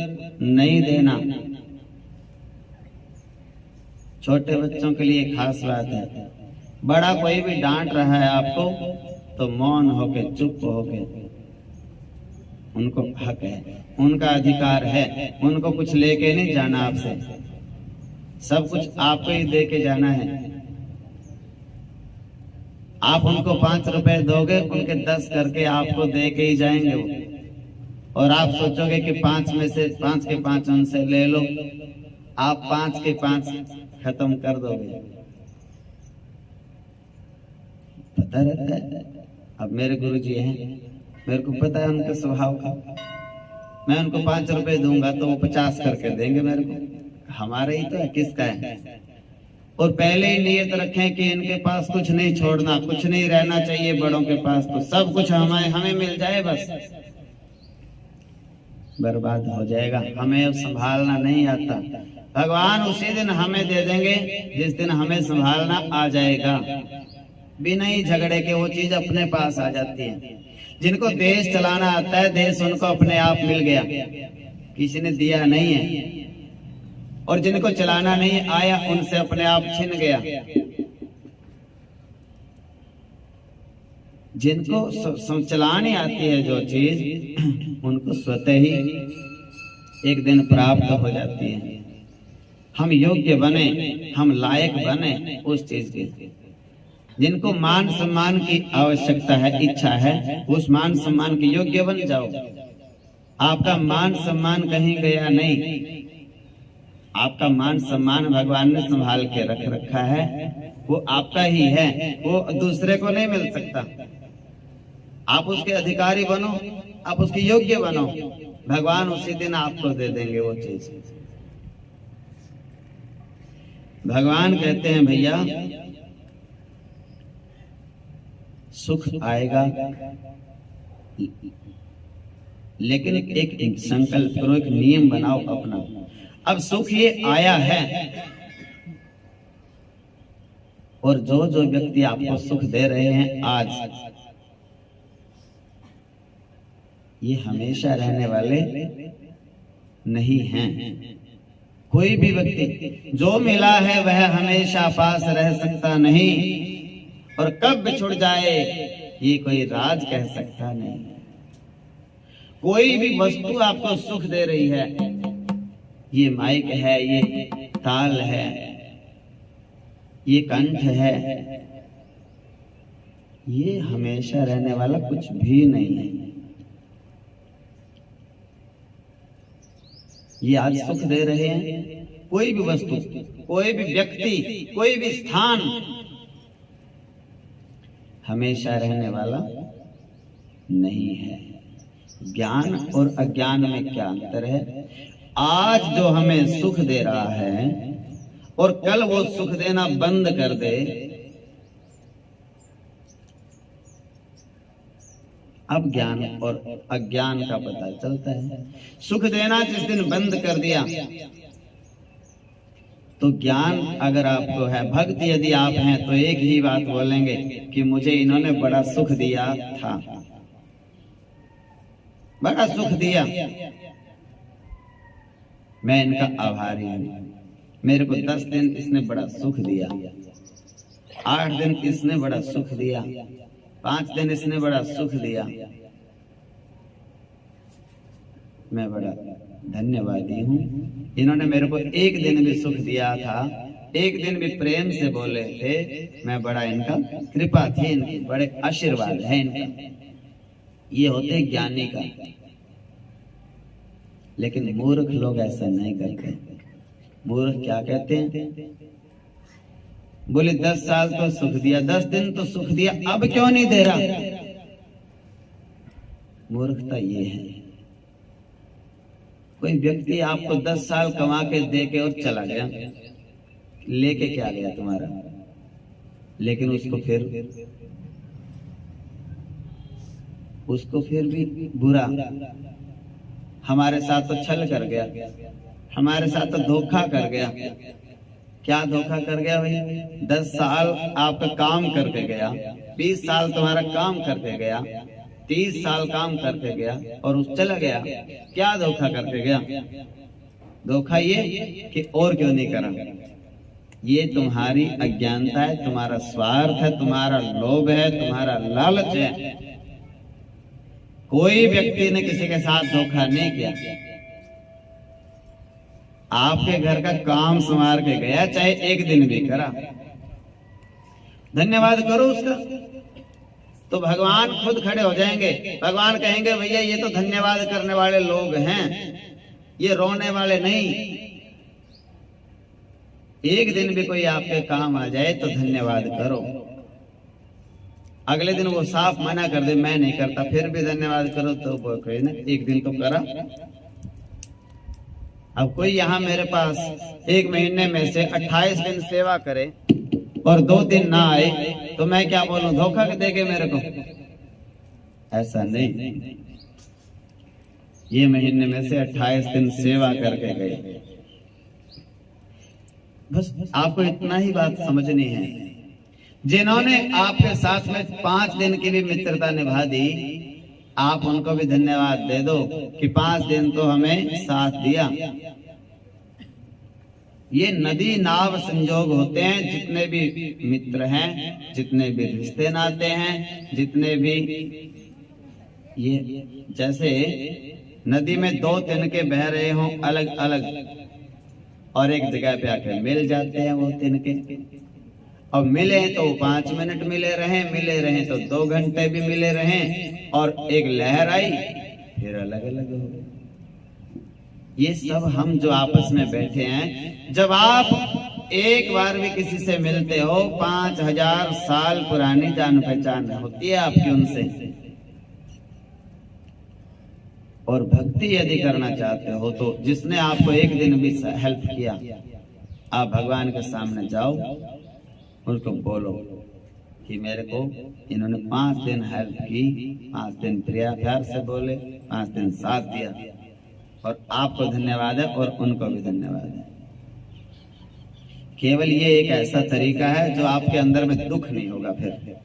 नहीं देना। छोटे बच्चों के लिए खास बात है, बड़ा कोई भी डांट रहा है आपको तो मौन होके, चुप होके, उनको हक है, उनका अधिकार है, उनको कुछ लेके नहीं जाना आपसे, सब कुछ आपको ही दे के जाना है। आप उनको 5 रुपए दोगे, उनके 10 करके आपको दे के ही जाएंगे वो, और आप सोचोगे कि 5 में से 5 के 5 उनसे ले लो, आप 5 के 5 खत्म कर दोगे। पता रहता है। अब मेरे गुरुजी हैं, मेरे को पता है उनके स्वभाव का, मैं उनको 5 रुपए दूंगा तो वो 50 करके देंगे मेरे को, हमारे ही तो है, किसका है। और पहले ही नियत रखें कि इनके पास कुछ नहीं छोड़ना, कुछ नहीं रहना चाहिए बड़ों के पास, तो सब कुछ हमें मिल जाए बस, बर्बाद हो जाएगा। हमें संभालना नहीं आता, भगवान उसी दिन हमें दे देंगे जिस दिन हमें संभालना आ जाएगा। बिना ही झगड़े के वो चीज अपने पास आ जाती है। जिनको देश चलाना आता है, देश उनको अपने आप मिल गया, किसी ने दिया नहीं है। और जिनको चलाना नहीं आया, उनसे अपने आप छिन गया। जिनको चलानी आती है जो चीज, उनको स्वतः ही एक दिन प्राप्त हो जाती है। हम योग्य बने, हम लायक बने उस चीज के। जिनको मान सम्मान की आवश्यकता है, इच्छा है, उस मान सम्मान के योग्य बन जाओ। आपका मान सम्मान कहीं गया नहीं, आपका मान सम्मान भगवान ने संभाल के रख रखा है, वो आपका ही है, वो दूसरे को नहीं मिल सकता। आप उसके अधिकारी बनो, आप उसके योग्य बनो, भगवान उसी दिन आपको दे देंगे वो चीज। भगवान कहते हैं भैया, सुख आएगा, लेकिन एक संकल्प करो, एक नियम बनाओ अपना। अब सुख ये आया है, और जो जो व्यक्ति आपको सुख दे रहे हैं आज, ये हमेशा रहने वाले नहीं हैं। कोई भी व्यक्ति जो मिला है वह हमेशा पास रह सकता नहीं, और कब बिछुड़ जाए ये कोई राज कह सकता नहीं। कोई भी वस्तु आपको सुख दे रही है, ये माइक है, ये ताल है, ये कंठ है, ये हमेशा रहने वाला कुछ भी नहीं है। ये आज सुख दे रहे हैं, कोई भी वस्तु, कोई भी व्यक्ति, कोई भी स्थान हमेशा रहने वाला नहीं है। ज्ञान और अज्ञान में क्या अंतर है? आज जो हमें सुख दे रहा है और कल वो सुख देना बंद कर दे, अब ज्ञान और अज्ञान का पता चलता है। सुख देना जिस दिन बंद कर दिया तो ज्ञान अगर आपको है, भक्ति यदि आप हैं, तो एक ही बात बोलेंगे कि मुझे इन्होंने बड़ा सुख दिया था, बड़ा सुख दिया, मैं इनका आभारी हूं। मेरे को 10 दिन इसने बड़ा सुख दिया, 8 दिन इसने बड़ा सुख दिया, 5 दिन इसने बड़ा सुख दिया, मैं बड़ा धन्यवादी हूं। इन्होंने मेरे को 1 दिन भी सुख दिया था, 1 दिन भी प्रेम से बोले थे, मैं बड़ा इनका कृपा थी, इनकी बड़े आशीर्वाद है इनका। ये होते ज्ञानी का। लेकिन मूर्ख लोग ऐसा नहीं करते। मूर्ख क्या कहते हैं? बोले 10 साल तो सुख दिया, 10 दिन तो सुख दिया, अब क्यों नहीं दे रहा? मूर्खता ये है। कोई व्यक्ति आपको 10 साल कमा के दे के और चला गया, लेके क्या गया तुम्हारा? लेकिन उसको फिर भी बुरा, हमारे साथ तो छल कर गया, हमारे साथ तो धोखा कर गया। क्या धोखा कर गया भाई? 10 साल आपका काम करके गया, 20 साल तुम्हारा काम करके गया, 30 साल काम करके गया और उस चला गया। क्या धोखा करके गया? धोखा ये कि और क्यों नहीं करा। ये तुम्हारी अज्ञानता है, तुम्हारा स्वार्थ है, तुम्हारा लोभ है, तुम्हारा लालच है। कोई व्यक्ति ने किसी के साथ धोखा नहीं किया। आपके घर का काम संवार के गया, चाहे 1 दिन भी करा, धन्यवाद करो उसका। तो भगवान खुद खड़े हो जाएंगे, भगवान कहेंगे भैया ये तो धन्यवाद करने वाले लोग हैं, ये रोने वाले नहीं। 1 दिन भी कोई आपके काम आ जाए तो धन्यवाद करो। अगले दिन वो साफ मना कर दे, मैं नहीं करता, फिर भी धन्यवाद करो, तो वो कोई ना 1 दिन तो करा। अब कोई यहाँ मेरे पास 1 महीने में से 28 दिन सेवा करे और 2 दिन ना आए, तो मैं क्या बोलूं? धोखा देके मेरे को? ऐसा नहीं। ये महीने में से 28 दिन सेवा करके गए। बस आपको इतना ही बात समझनी है। जिन्होंने आपके साथ में 5 दिन की भी मित्रता निभा दी, आप उनको भी धन्यवाद दे दो कि 5 दिन तो हमें साथ दिया। ये नदी नाव संजोग होते हैं। जितने भी मित्र हैं, जितने भी रिश्ते नाते हैं, जितने भी, ये जैसे नदी में 2 तिनके बह रहे हों अलग अलग, और एक जगह पे आके मिल जाते हैं वो तिनके। और मिले तो 5 मिनट मिले रहें तो 2 घंटे भी मिले रहें, और एक लहर आई फिर अलग अलग हो गए। ये सब हम जो आपस में बैठे हैं, जब आप एक बार भी किसी से मिलते हो, 5000 साल पुरानी जान पहचान होती है आपकी उनसे। और भक्ति यदि करना चाहते हो तो जिसने आपको 1 दिन भी हेल्प किया, आप भगवान के सामने जाओ, उनको बोलो कि मेरे को इन्होंने 5 दिन हेल्प की, 5 दिन प्यार से बोले, 5 दिन साथ दिया, और आपको धन्यवाद है और उनको भी धन्यवाद है। केवल ये एक ऐसा तरीका है जो आपके अंदर में दुख नहीं होगा फिर,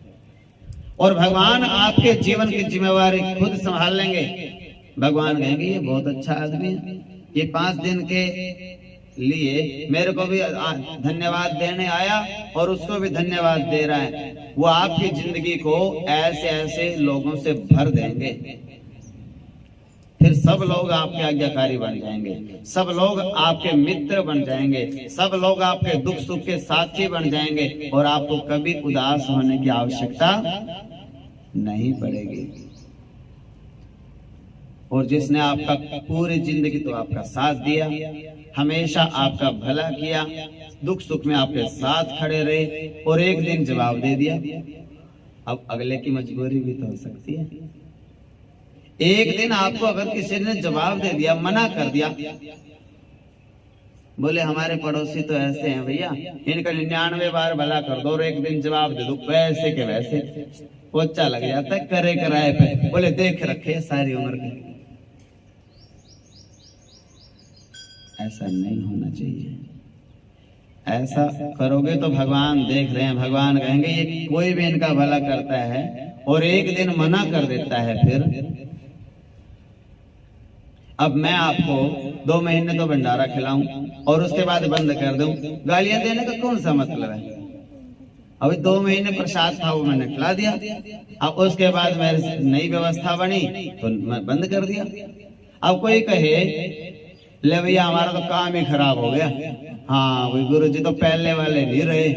और भगवान आपके जीवन की जिम्मेवारी खुद संभाल लेंगे। भगवान कहेंगे ये बहुत अच्छा आदमी है, ये 5 दिन के लिए मेरे को भी धन्यवाद देने आया और उसको भी धन्यवाद दे रहा है। वो आपकी जिंदगी को ऐसे ऐसे लोगों से भर देंगे, फिर सब लोग आपके आज्ञाकारी बन जाएंगे, सब लोग आपके मित्र बन जाएंगे, सब लोग आपके दुख सुख के साथी बन जाएंगे और आपको कभी उदास होने की आवश्यकता नहीं पड़ेगी। और जिसने आपका पूरी जिंदगी तो आपका साथ दिया, हमेशा आपका भला किया, दुख सुख में आपके साथ खड़े रहे और एक दिन जवाब दे दिया, अब अगले की मजबूरी भी तो हो सकती है। एक दिन आपको अगर किसी ने जवाब दे दिया, मना कर दिया, बोले हमारे पड़ोसी तो ऐसे हैं भैया, इनका 99 बार भला कर दो और एक दिन जवाब दे दो वैसे के वैसे, पोचा लग जाता है करे कराए पे, बोले देख रखे सारी उम्र के। ऐसा नहीं होना चाहिए। ऐसा करोगे तो भगवान देख रहे हैं, भगवान कहेंगे ये कोई भी इनका भला करता है और एक दिन मना कर देता है, फिर अब मैं आपको 2 महीने तो भंडारा खिलाऊं और उसके बाद बंद कर दूं, गालियां देने का कौन सा मतलब है? अभी 2 महीने प्रसाद था वो मैंने खिला दिया, अब उसके बाद मेरे नई व्यवस्था बनी तो मैं बंद कर दिया। अब कोई कहे ले भैया हमारा तो काम ही खराब हो गया, हाँ वही गुरु जी तो पहले वाले नहीं रहे।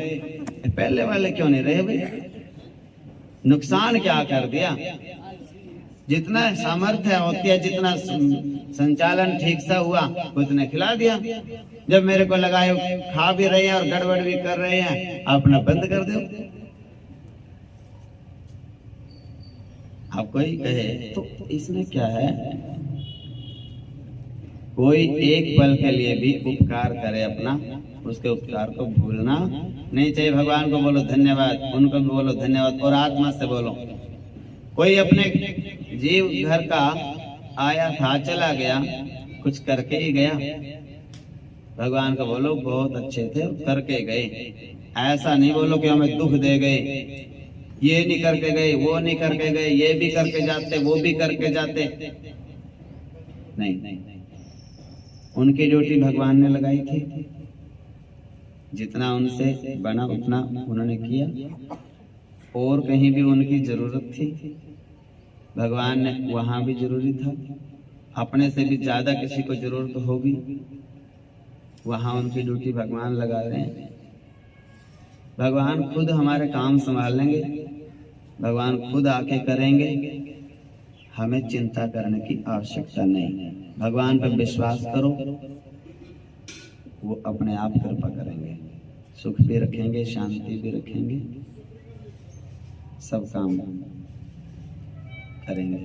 पहले वाले क्यों नहीं रहे भैया? नुकसान क्या कर दिया? जितना सामर्थ्य होती है, जितना संचालन ठीक सा हुआ उतने खिला दिया। जब मेरे को लगाए खा भी रहे हैं और गड़बड़ भी कर रहे हैं, अपना बंद कर दो। आप कोई कहे तो इसमें क्या है? कोई एक पल के लिए भी उपकार करे अपना, उसके उपकार को भूलना नहीं चाहिए। भगवान को बोलो धन्यवाद, उनको भी बोलो धन्यवाद और आत्मा से बोलो। कोई अपने जीव घर का आया था, चला गया, कुछ करके ही गया, भगवान को बोलो बहुत अच्छे थे करके गए। ऐसा नहीं बोलो कि हमें दुख दे गए, ये नहीं करके गए, वो नहीं करके गए, ये भी करके जाते, वो भी करके जाते। नहीं, उनकी ड्यूटी भगवान ने लगाई थी, जितना उनसे बना उतना उन्होंने किया और कहीं भी उनकी जरूरत थी भगवान ने वहां भी जरूरी था। अपने से भी ज्यादा किसी को जरूरत होगी, वहां उनकी ड्यूटी भगवान लगा रहे हैं। भगवान खुद हमारे काम संभाल लेंगे, भगवान खुद आके करेंगे, हमें चिंता करने की आवश्यकता नहीं। भगवान पर विश्वास करो, वो अपने आप कृपा करेंगे, सुख भी रखेंगे, शांति भी रखेंगे, सब काम करेंगे।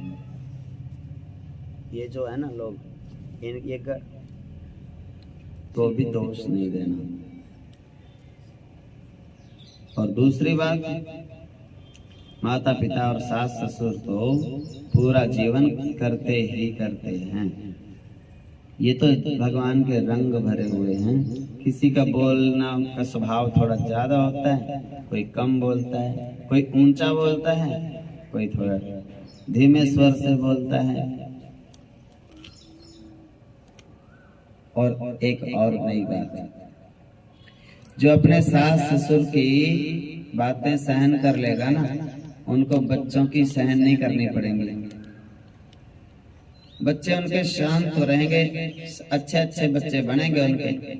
ये जो है ना लोग ये तो भी दोष नहीं देना। और दूसरी बात, माता पिता और सास ससुर तो पूरा जीवन करते ही करते हैं। ये तो भगवान के रंग भरे हुए हैं। किसी का बोलना का स्वभाव थोड़ा ज्यादा होता है, कोई कम बोलता है, कोई ऊंचा बोलता है, कोई थोड़ा धीमे स्वर से बोलता है। और एक और नई बात है, जो अपने सास ससुर की बातें सहन कर लेगा ना, उनको बच्चों की सहन नहीं करनी पड़ेंगी। बच्चे उनके शांत हो रहेंगे, अच्छे अच्छे बच्चे बनेंगे उनके।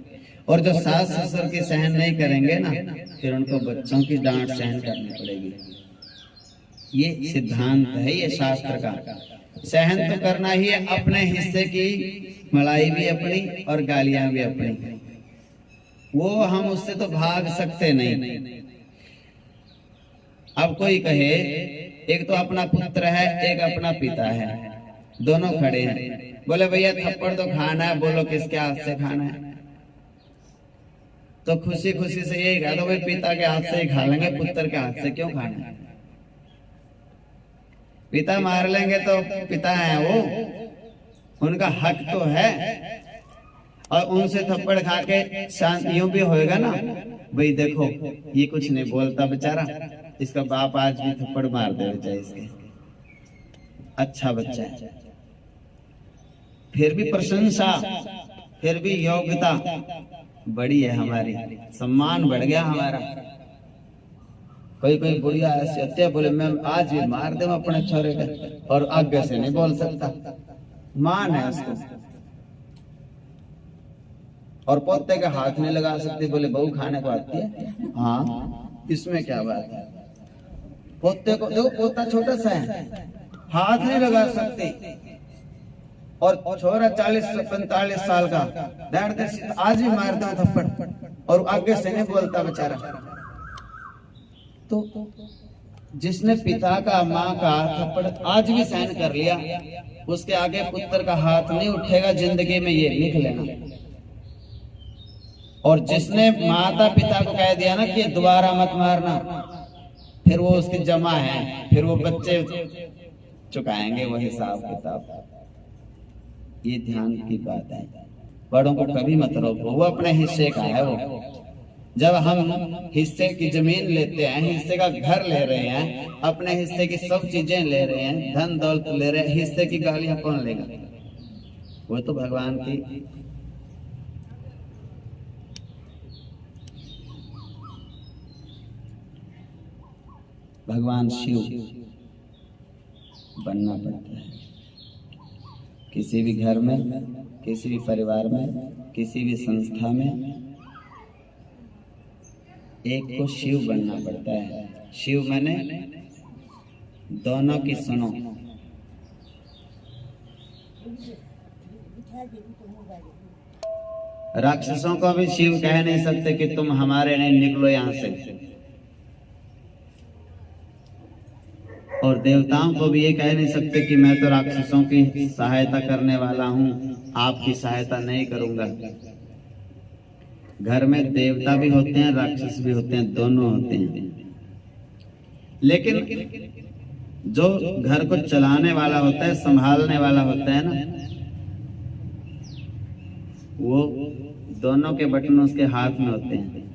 और जो सास ससुर की सहन नहीं करेंगे ना, फिर उनको बच्चों की डांट सहन करनी पड़ेगी। ये सिद्धांत है, ये शास्त्र का। सहन तो करना ही है, अपने हिस्से की मलाई भी अपनी और गालियां भी अपनी, वो हम उससे तो भाग सकते नहीं। अब कोई कहे एक तो अपना पुत्र है, एक अपना पिता है, दोनों खड़े हैं, बोले भैया थप्पड़ तो खाना है, बोलो किसके हाथ से खाना है? तो खुशी खुशी से यही कह दो भाई पिता के हाथ से ही खा लेंगे, पुत्र के हाथ से क्यों खाना है? पिता मार लेंगे तो पिता है वो, उनका हक तो है। और उनसे थप्पड़ खा के शांत यूं भी होएगा ना, भाई देखो ये कुछ नहीं बोलता बेचारा, इसका बाप आज भी थप्पड़ मार दे चाहे इसके, अच्छा बच्चा है। फिर भी प्रशंसा फिर भी योग्यता बड़ी है हमारी, सम्मान बढ़ गया हमारा। कोई कोई बुढ़िया ऐसे होते हैं, बोले मैं आज भी मार दूं अपने छोरे के, और आगे से नहीं बोल सकता, मान है उसको। और पोते के हाथ नहीं लगा सकती, बोले बहू खाने को आती है, हाँ इसमें क्या बात है। पोते को देखो, पोता छोटा सा है, हाथ नहीं लगा सकती, और छोरा 40-45 साल का आज भी मार दो थप्पड़, और आगे से नहीं बोलता बेचारा। तो जिसने पिता का माँ का थप्पड़ आज भी सहन कर लिया, उसके आगे पुत्र का हाथ नहीं उठेगा जिंदगी में, ये लिख लेना। और जिसने माता पिता को कह दिया ना कि दोबारा मत मारना, फिर वो उसकी जमा है, फिर वो बच्चे चुकाएंगे वो हिसाब किताब। ये ध्यान की बात है, बड़ों को कभी मत रोको, वो अपने हिस्से का है। वो जब हम हिस्से की जमीन लेते हैं, हिस्से का घर ले रहे हैं, अपने हिस्से की सब चीजें ले रहे हैं, धन दौलत ले रहे हैं, हिस्से की गालियां कौन लेगा? वो तो भगवान की। भगवान शिव बनना पड़ता है। किसी भी घर में, किसी भी परिवार में, किसी भी संस्था में एक को शिव बनना पड़ता है। शिव मैंने दोनों की सुनो। राक्षसों को भी शिव कह नहीं सकते कि तुम हमारे नहीं, निकलो यहां से। और देवताओं को भी ये कह नहीं सकते कि मैं तो राक्षसों की सहायता करने वाला हूं, आपकी सहायता नहीं करूंगा। घर में देवता भी होते हैं, राक्षस भी होते हैं, दोनों होते हैं। लेकिन जो घर को चलाने वाला होता है, संभालने वाला होता है ना, वो दोनों के बटन उसके हाथ में होते हैं।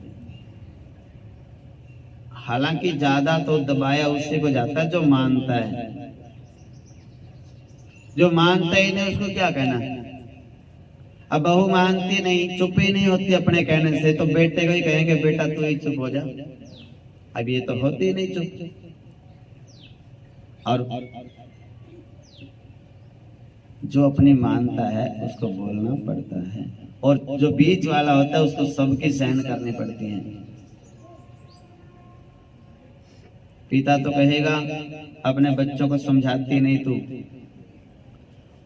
हालांकि ज्यादा तो दबाया उसी को जाता है जो मानता है। जो मानता ही नहीं उसको क्या कहना है। अब बहू मानती नहीं, चुप ही नहीं होती अपने कहने से, तो बेटे को ही कहेंगे बेटा तू ही चुप हो जा। अब ये तो होती ही नहीं चुप। और जो अपनी मानता है उसको बोलना पड़ता है, और जो बीच वाला होता है उसको सबकी सहन करनी पड़ती है। पिता तो कहेगा अपने बच्चों को समझाती नहीं तू,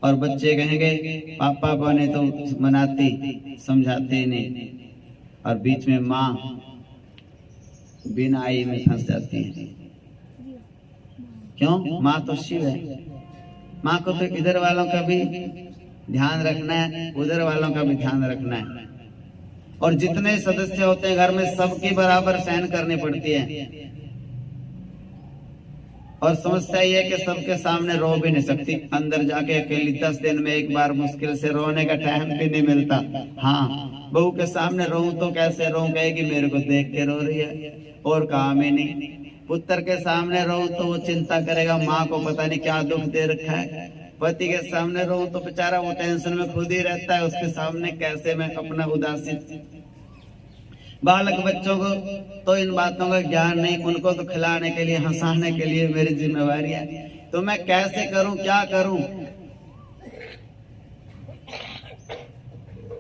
और बच्चे कहेंगे पापा बने तो मनाती, समझाती नहीं। और बीच में माँ बिना आई में फंस जाती है। क्यों? माँ तो शिव है। माँ को तो इधर वालों का भी ध्यान रखना है, उधर वालों का भी ध्यान रखना है। और जितने सदस्य होते हैं घर में, सबकी बराबर सहन करनी पड़ती है। और समस्या ये है कि सबके सामने रो भी नहीं सकती। अंदर जाके अकेली 10 दिन में एक बार मुश्किल से रोने का टाइम भी नहीं मिलता। हाँ, बहू के सामने रोऊं तो कैसे रोऊं, कहेगी मेरे को देख के रो रही है, और काम ही नहीं। पुत्र के सामने रोऊं तो वो चिंता करेगा, माँ को पता नहीं क्या दुख दे रखा है। पति के सामने रोऊं तो बेचारा वो टेंशन में खुद ही रहता है, उसके सामने कैसे मैं अपना उदासी। बालक बच्चों को तो इन बातों का ज्ञान नहीं, उनको तो खिलाने के लिए, हंसाने के लिए मेरी जिम्मेवारी है। तो मैं कैसे करूं, क्या करूं?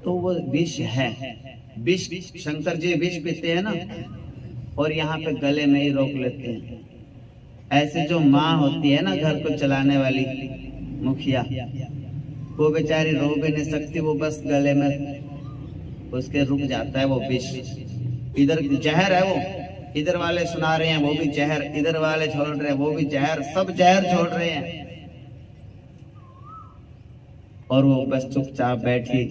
तो वो विष है। विष, शंकर जी विष पीते हैं ना, और यहाँ पे गले में ही रोक लेते हैं। ऐसे जो माँ होती है ना घर को चलाने वाली मुखिया, वो बेचारी रो भी नहीं सकती, वो बस गले में उसके रुक जाता है वो विष। इधर जहर है वो, इधर वाले सुना रहे हैं वो भी जहर, इधर वाले छोड़ रहे हैं वो भी जहर, सब जहर छोड़ रहे हैं। और वो बस चुपचाप बैठी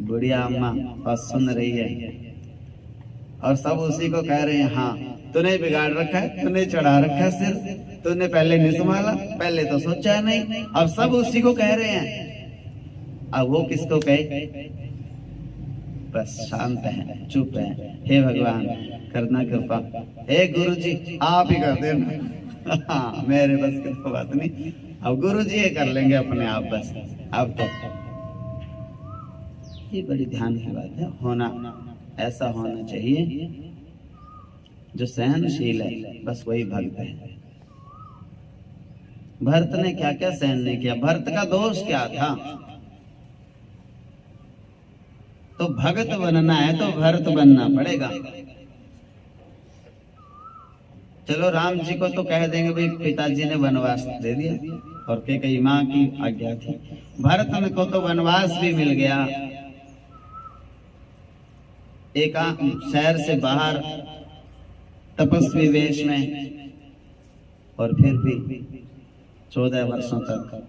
बुढ़िया अम्मा और सुन रही है, और सब उसी को कह रहे हैं हाँ तूने बिगाड़ रखा है, तूने चढ़ा रखा है सिर, तूने पहले नहीं संभाला, पहले तो सोचा नहीं। अब सब उसी को कह रहे हैं। अब वो किसको कहे? बस शांत है, चुप है। हे भगवान करना कृपा, हे गुरु जी आप ही कर देना। हाँ, मेरे बस की तो बात नहीं, अब गुरु जी ये कर लेंगे अपने आप। बस अब तो ये बड़ी ध्यान की बात है। होना ऐसा होना चाहिए जो सहनशील है, बस वही भक्त है। भरत ने क्या क्या सहन नहीं किया, भरत का दोष क्या था? तो भगत बनना है तो भरत बनना पड़ेगा। चलो राम जी को तो कह देंगे भाई पिताजी ने वनवास दे दिया और कई माँ की आज्ञा थी। भरत को तो वनवास भी मिल गया, एक शहर से बाहर तपस्वी वेश में, और फिर भी 14 वर्षों तक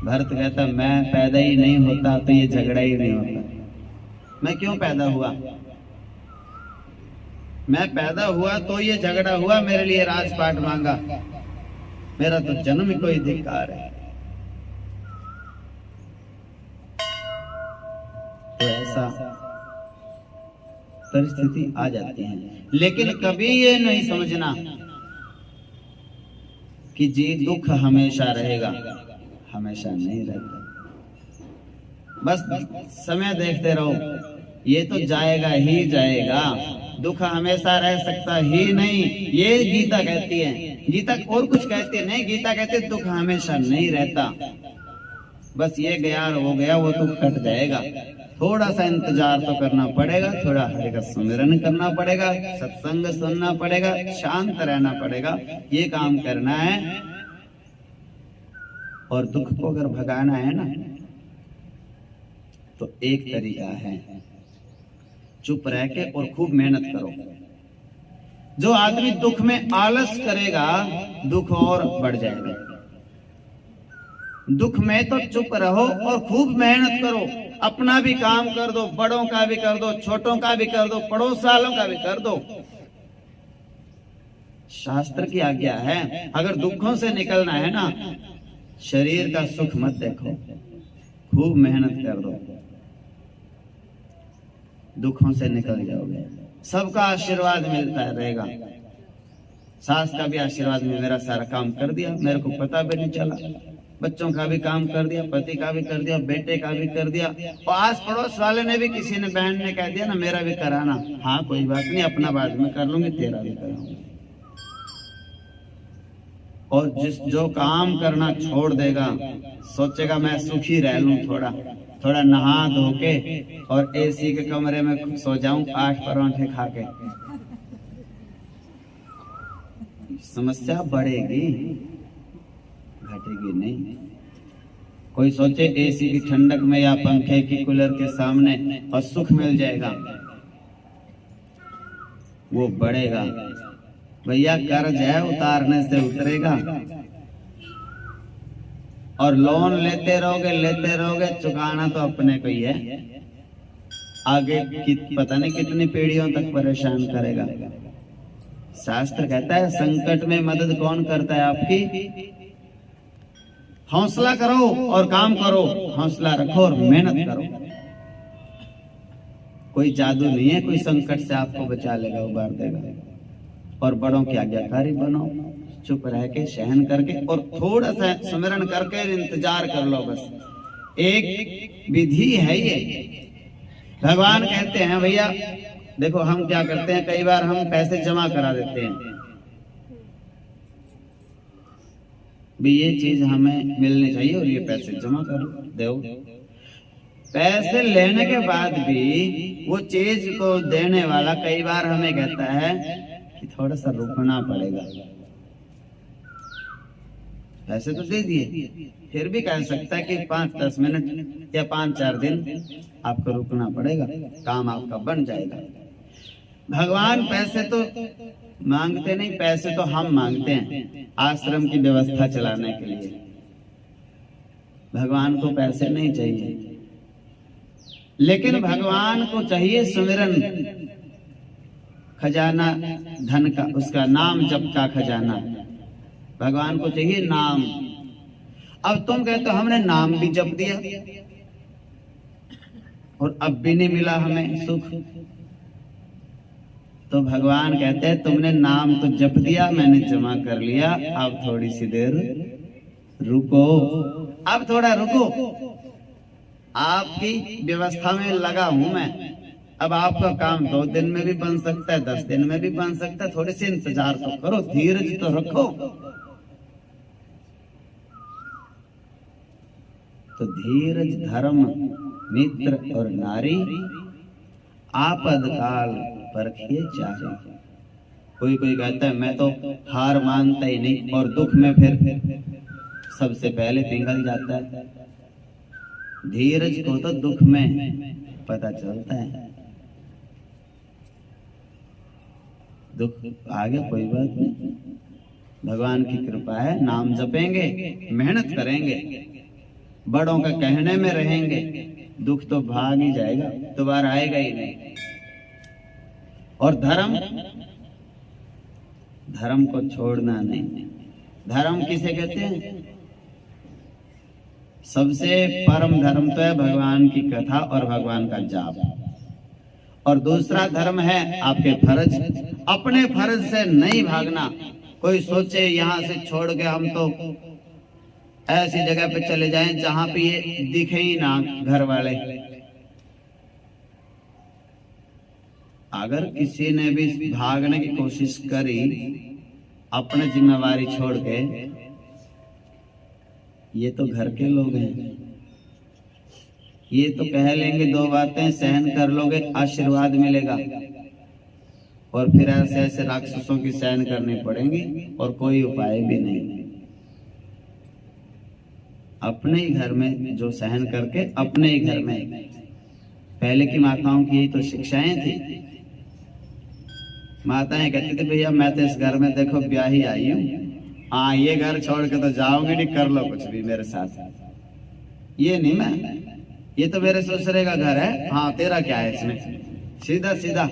भरत कहता मैं पैदा ही नहीं होता तो ये झगड़ा ही नहीं होता। मैं क्यों पैदा हुआ? मैं पैदा हुआ तो ये झगड़ा हुआ, मेरे लिए राजपाट मांगा, मेरा तो जन्म ही कोई धिक्कार है। तो ऐसा परिस्थिति आ जाती है। लेकिन कभी ये नहीं समझना कि जी दुख हमेशा रहेगा, हमेशा नहीं रहता। बस समय देखते रहो, ये तो जाएगा ही जाएगा, दुख हमेशा रह सकता ही नहीं। ये गीता कहती है, गीता और कुछ कहती नहीं, गीता कहती है दुख हमेशा नहीं रहता। बस ये गया हो गया, वो तो कट जाएगा। थोड़ा सा इंतजार तो करना पड़ेगा, थोड़ा हरि का सुमिरन करना पड़ेगा, सत्संग सुनना पड़ेगा, शांत रहना पड़ेगा, ये काम करना है। और दुख को अगर भगाना है ना तो एक तरीका है, चुप रह के और खूब मेहनत करो। जो आदमी दुख में आलस करेगा दुख और बढ़ जाएगा। दुख में तो चुप रहो और खूब मेहनत करो, अपना भी काम कर दो, बड़ों का भी कर दो, छोटों का भी कर दो, पड़ोस वालों का भी कर दो। शास्त्र की आज्ञा है, अगर दुखों से निकलना है ना, शरीर का सुख मत देखो, खूब मेहनत कर दो, दुखों से निकल जाओगे। सबका आशीर्वाद मिलता रहेगा। सास का भी आशीर्वाद में मेरा सारा काम कर दिया, मेरे को पता भी नहीं चला। बच्चों का भी काम कर दिया, पति का भी कर दिया, बेटे का भी कर दिया, और आस पड़ोस वाले ने भी, किसी ने बहन ने कह दिया ना मेरा भी कराना। हाँ कोई बात नहीं, अपना बाद में कर लूंगी, तेरा भी कराऊंगी। और जो काम करना छोड़ देगा, सोचेगा मैं सुखी रह लूं, थोड़ा नहा धो के और एसी के कमरे में सो जाऊं 8 परांठे खा के, समस्या बढ़ेगी, घटेगी नहीं। कोई सोचे एसी की ठंडक में या पंखे की कूलर के सामने और सुख मिल जाएगा, वो बढ़ेगा। भैया कर्ज है, उतारने से उतरेगा। और लोन लेते रहोगे, चुकाना तो अपने को ही है, आगे पता नहीं कितनी पीढ़ियों तक परेशान करेगा। शास्त्र कहता है संकट में मदद कौन करता है आपकी? हौसला करो और काम करो, हौसला रखो और मेहनत करो। कोई जादू नहीं है, कोई संकट से आपको बचा लेगा, उबार देगा। और बड़ों की आज्ञाकारी बनो, चुप रह के सहन करके और थोड़ा सा स्मरण करके इंतजार कर लो। बस एक विधि है ये। भगवान कहते हैं भैया देखो, हम क्या करते हैं, कई बार हम पैसे जमा करा देते हैं, भी ये चीज हमें मिलनी चाहिए और ये पैसे जमा कर दो। पैसे लेने के बाद भी वो चीज को देने वाला कई बार हमें कहता है कि थोड़ा सा रुकना पड़ेगा। पैसे तो दे दिए, फिर भी कह सकता है कि 5-10 मिनट या 5-4 दिन आपको रुकना पड़ेगा, काम आपका बन जाएगा। भगवान पैसे तो मांगते नहीं, पैसे तो हम मांगते हैं आश्रम की व्यवस्था चलाने के लिए। भगवान को पैसे नहीं चाहिए, लेकिन भगवान को चाहिए सुमिरन, खजाना धन का, उसका नाम जप का खजाना। भगवान को चाहिए नाम। अब तुम कहते हो हमने नाम भी जप दिया और अब भी नहीं मिला हमें सुख, तो भगवान कहते हैं तुमने नाम तो जप दिया, मैंने जमा कर लिया, अब थोड़ी सी देर रुको, अब थोड़ा रुको। आपकी व्यवस्था में लगा हूं मैं। अब आपका काम 2 दिन में भी बन सकता है, 10 दिन में भी बन सकता है। थोड़े से इंतजार तो करो, धीरज तो रखो। तो धीरज धर्म मित्र और नारी आपद काल परखिए चाहे। कोई कोई कहता है मैं तो हार मानता ही नहीं, और दुख में फिर सबसे पहले पिघल जाता है। धीरज को तो दुख में पता चलता है। दुख आगे कोई बात नहीं, भगवान की कृपा है। नाम जपेंगे, मेहनत करेंगे, बड़ों का कहने में रहेंगे, दुख तो भाग ही जाएगा, दोबारा आएगा ही नहीं। और धर्म, धर्म को छोड़ना नहीं। धर्म किसे कहते हैं? सबसे परम धर्म तो है भगवान की कथा और भगवान का जाप। और दूसरा धर्म है आपके फर्ज। अपने फर्ज से नहीं भागना। कोई सोचे यहां से छोड़ के हम तो ऐसी जगह पे चले जाएं जहां पे ये दिखे ही ना घर वाले। अगर किसी ने भी भागने की कोशिश करी अपनी जिम्मेवारी छोड़ के, ये तो घर के लोग हैं, ये तो कह लेंगे 2 बातें, सहन कर लोगे आशीर्वाद मिलेगा, और फिर ऐसे ऐसे राक्षसों की सहन करनी पड़ेंगी और कोई उपाय भी नहीं। अपने ही घर में जो सहन करके अपने ही घर में, पहले की माताओं की तो शिक्षाएं थी। माताएं कहती थी भैया मैं तो इस घर में देखो ब्याही आई हूं, हाँ ये घर छोड़ के तो जाओगे नहीं, कर लो कुछ भी मेरे साथ, ये नहीं मैं, ये तो मेरे ससुरे का घर है, हाँ तेरा क्या है इसमें। सीधा सीधा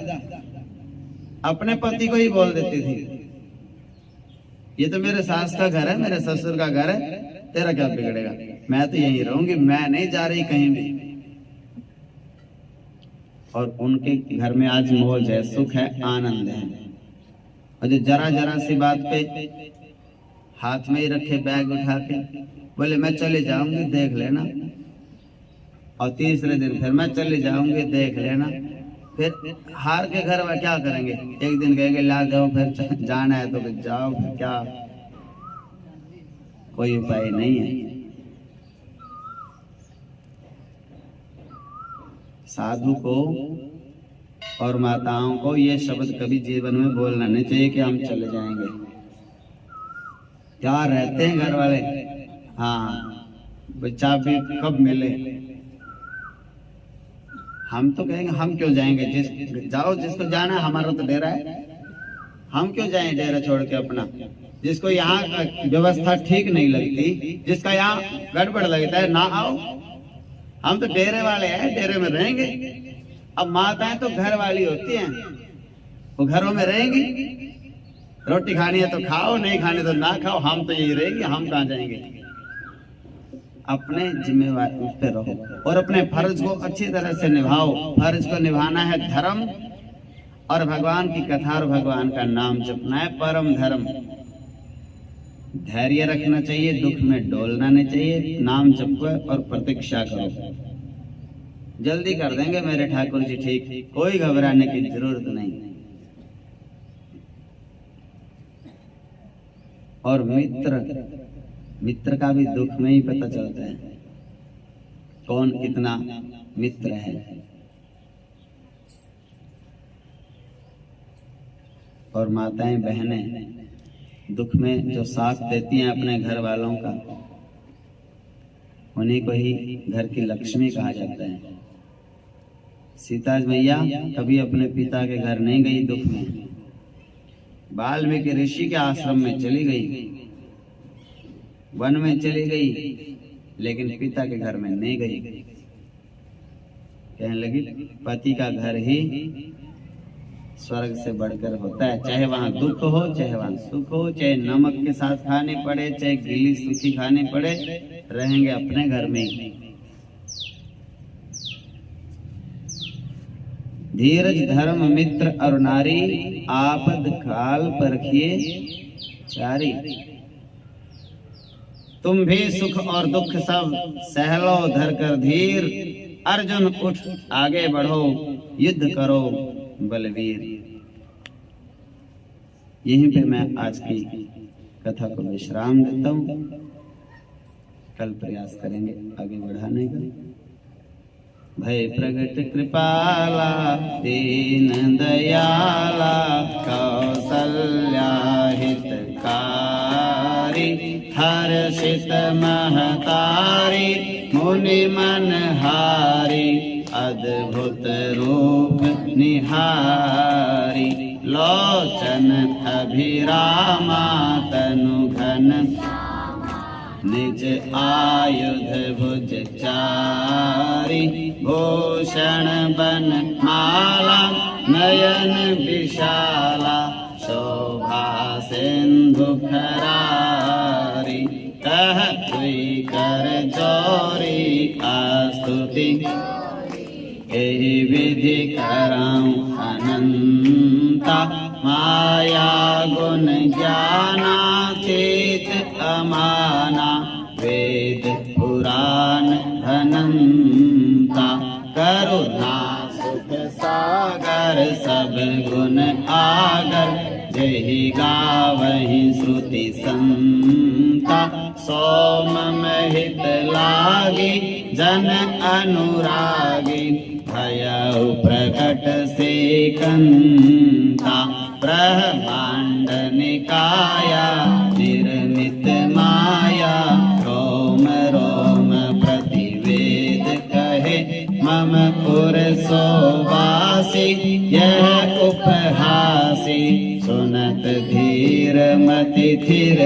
अपने पति को ही बोल देती थी, ये तो मेरे सास का घर है, मेरे ससुर का घर है, तेरा क्या बिगड़ेगा, मैं तो यहीं रहूंगी, मैं नहीं जा रही कहीं भी। और उनके घर में आज मौज है, सुख है, आनंद है। और जो जरा जरा सी बात पे हाथ में ही रखे बैग उठा के बोले मैं चले जाऊंगी देख लेना, और तीसरे दिन फिर मैं चले जाऊंगी देख लेना। फिर हार के घर में क्या करेंगे? एक दिन कहेंगे ला जाओ, फिर जाना है तो फिर जाओ, फिर क्या, कोई उपाय नहीं है। साधु को और माताओं को ये शब्द कभी जीवन में बोलना नहीं चाहिए कि हम चले जाएंगे। क्या रहते हैं घर वाले, हाँ बच्चा भी कब मिले। हम तो कहेंगे हम क्यों जाएंगे, जाओ जिसको जाना है, हमारा तो डेरा है, हम क्यों जाएं डेरा छोड़ के अपना। जिसको यहाँ व्यवस्था ठीक नहीं लगती, जिसका यहाँ गड़बड़ लगता है, ना आओ, हम तो डेरे वाले हैं, डेरे में रहेंगे। अब माताएं तो घर वाली होती हैं, वो घरों में रहेंगी, रोटी खानी है तो खाओ, नहीं खानी तो ना खाओ, हम तो यही रहेंगे, हम कहाँ जाएंगे। अपने जिम्मेवार उस पे रहो और अपने फर्ज को अच्छी तरह से निभाओ। फर्ज को निभाना है धर्म, और भगवान की कथा और भगवान का नाम जपना है परम धर्म। धैर्य रखना चाहिए, दुख में डोलना नहीं चाहिए, नाम जपो और प्रतीक्षा करो, जल्दी कर देंगे मेरे ठाकुर जी ठीक, कोई घबराने की जरूरत नहीं। और मित्र का भी दुख में ही पता चलता है कौन कितना मित्र है। और माताएं बहनें दुख में जो साथ देती हैं अपने घर वालों का, उन्हीं को ही घर की लक्ष्मी कहा जाता है। सीता मैया कभी अपने पिता के घर नहीं गई दुख में, वाल्मीकि ऋषि के आश्रम में चली गई, वन में चली गई, लेकिन पिता के घर में नहीं गई। कहने लगी पति का घर ही स्वर्ग से बढ़कर होता है, चाहे वहां दुख हो, चाहे वहां सुख हो, चाहे नमक के साथ खानी पड़े, चाहे गीली सूखी खानी पड़े, रहेंगे अपने घर में ही। धीरज धर्म मित्र और नारी, आपद काल परखिए चारी। तुम भी सुख और दुख सब सहलो धर कर धीर। अर्जुन उठ आगे बढ़ो, युद्ध करो बलवीर। यहीं पे मैं आज की कथा को विश्राम देता हूँ। कल प्रयास करेंगे आगे बढ़ाने का। भय प्रगट कृपाला दीन दयाला कौसल्या हितकारी हर्षित महतारी मुनि मनहारी अद्भुत रूप निहारी लोचन अभिरामा तनु घन निज आयुध भुज चारी भूषण बन माला नयन विशाला शोभा सिंधु खरारी कह कोई कर जोरी आस्तुति एहि विधि कराऊं अनंता माया गुण ज्ञानातीत अमाना वेद पुराण अनंता करुणा सुख सागर सब गुण आगर जहि गावहि श्रुति संता सोम महित लागी जन अनुरागी भयउ प्रकट से कंता ब्रह्मांड निकाया निर्मित माया रोम रोम प्रतिवेद कहे मम पुर सोवासी यह उपहासी सुनत धीर मति थिर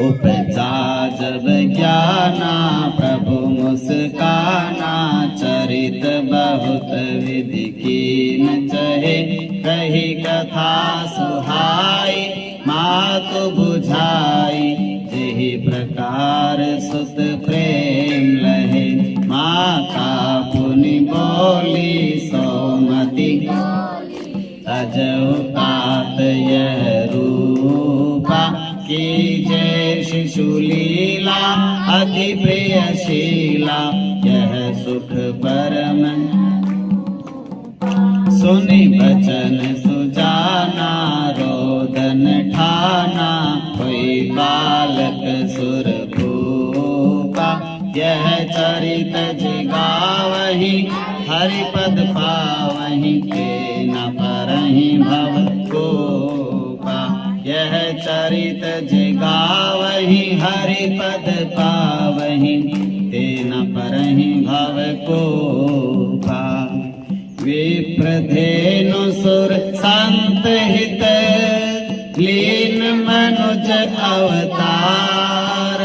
उपजा जब ज्ञाना प्रभु मुस्काना चरित बहुत विधि कीन चहे कही कथा सुहाई मातु बुझाई जेहि प्रकार सुत प्रेम लहे माता पुनि बोली सोमति अजहु तात यह रूपा की जय शिशु लीला अति प्रियशीला यह सुख परम सुनि बचन सुजाना रोदन ठाना कोई बालक सुर भूपा यह चरित जगावहि हरिपद पावहि के न परहि भव कोपा यह चरित जगावहि हरिपद पावहि तेन परहि भव कोपा विप्रधेनु सुर संत हित लीन मनुज अवतार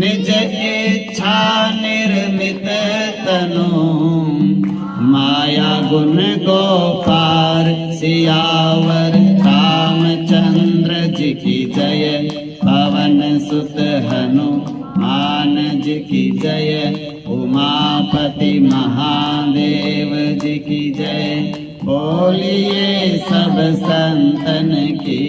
निज इच्छा निर्मित तनु माया गुण गोपार सियावर रामचंद्र जी की जय पवन सुत हनुमान जी की जय उमापति महादेव जी की जय बोलिए सब संतन की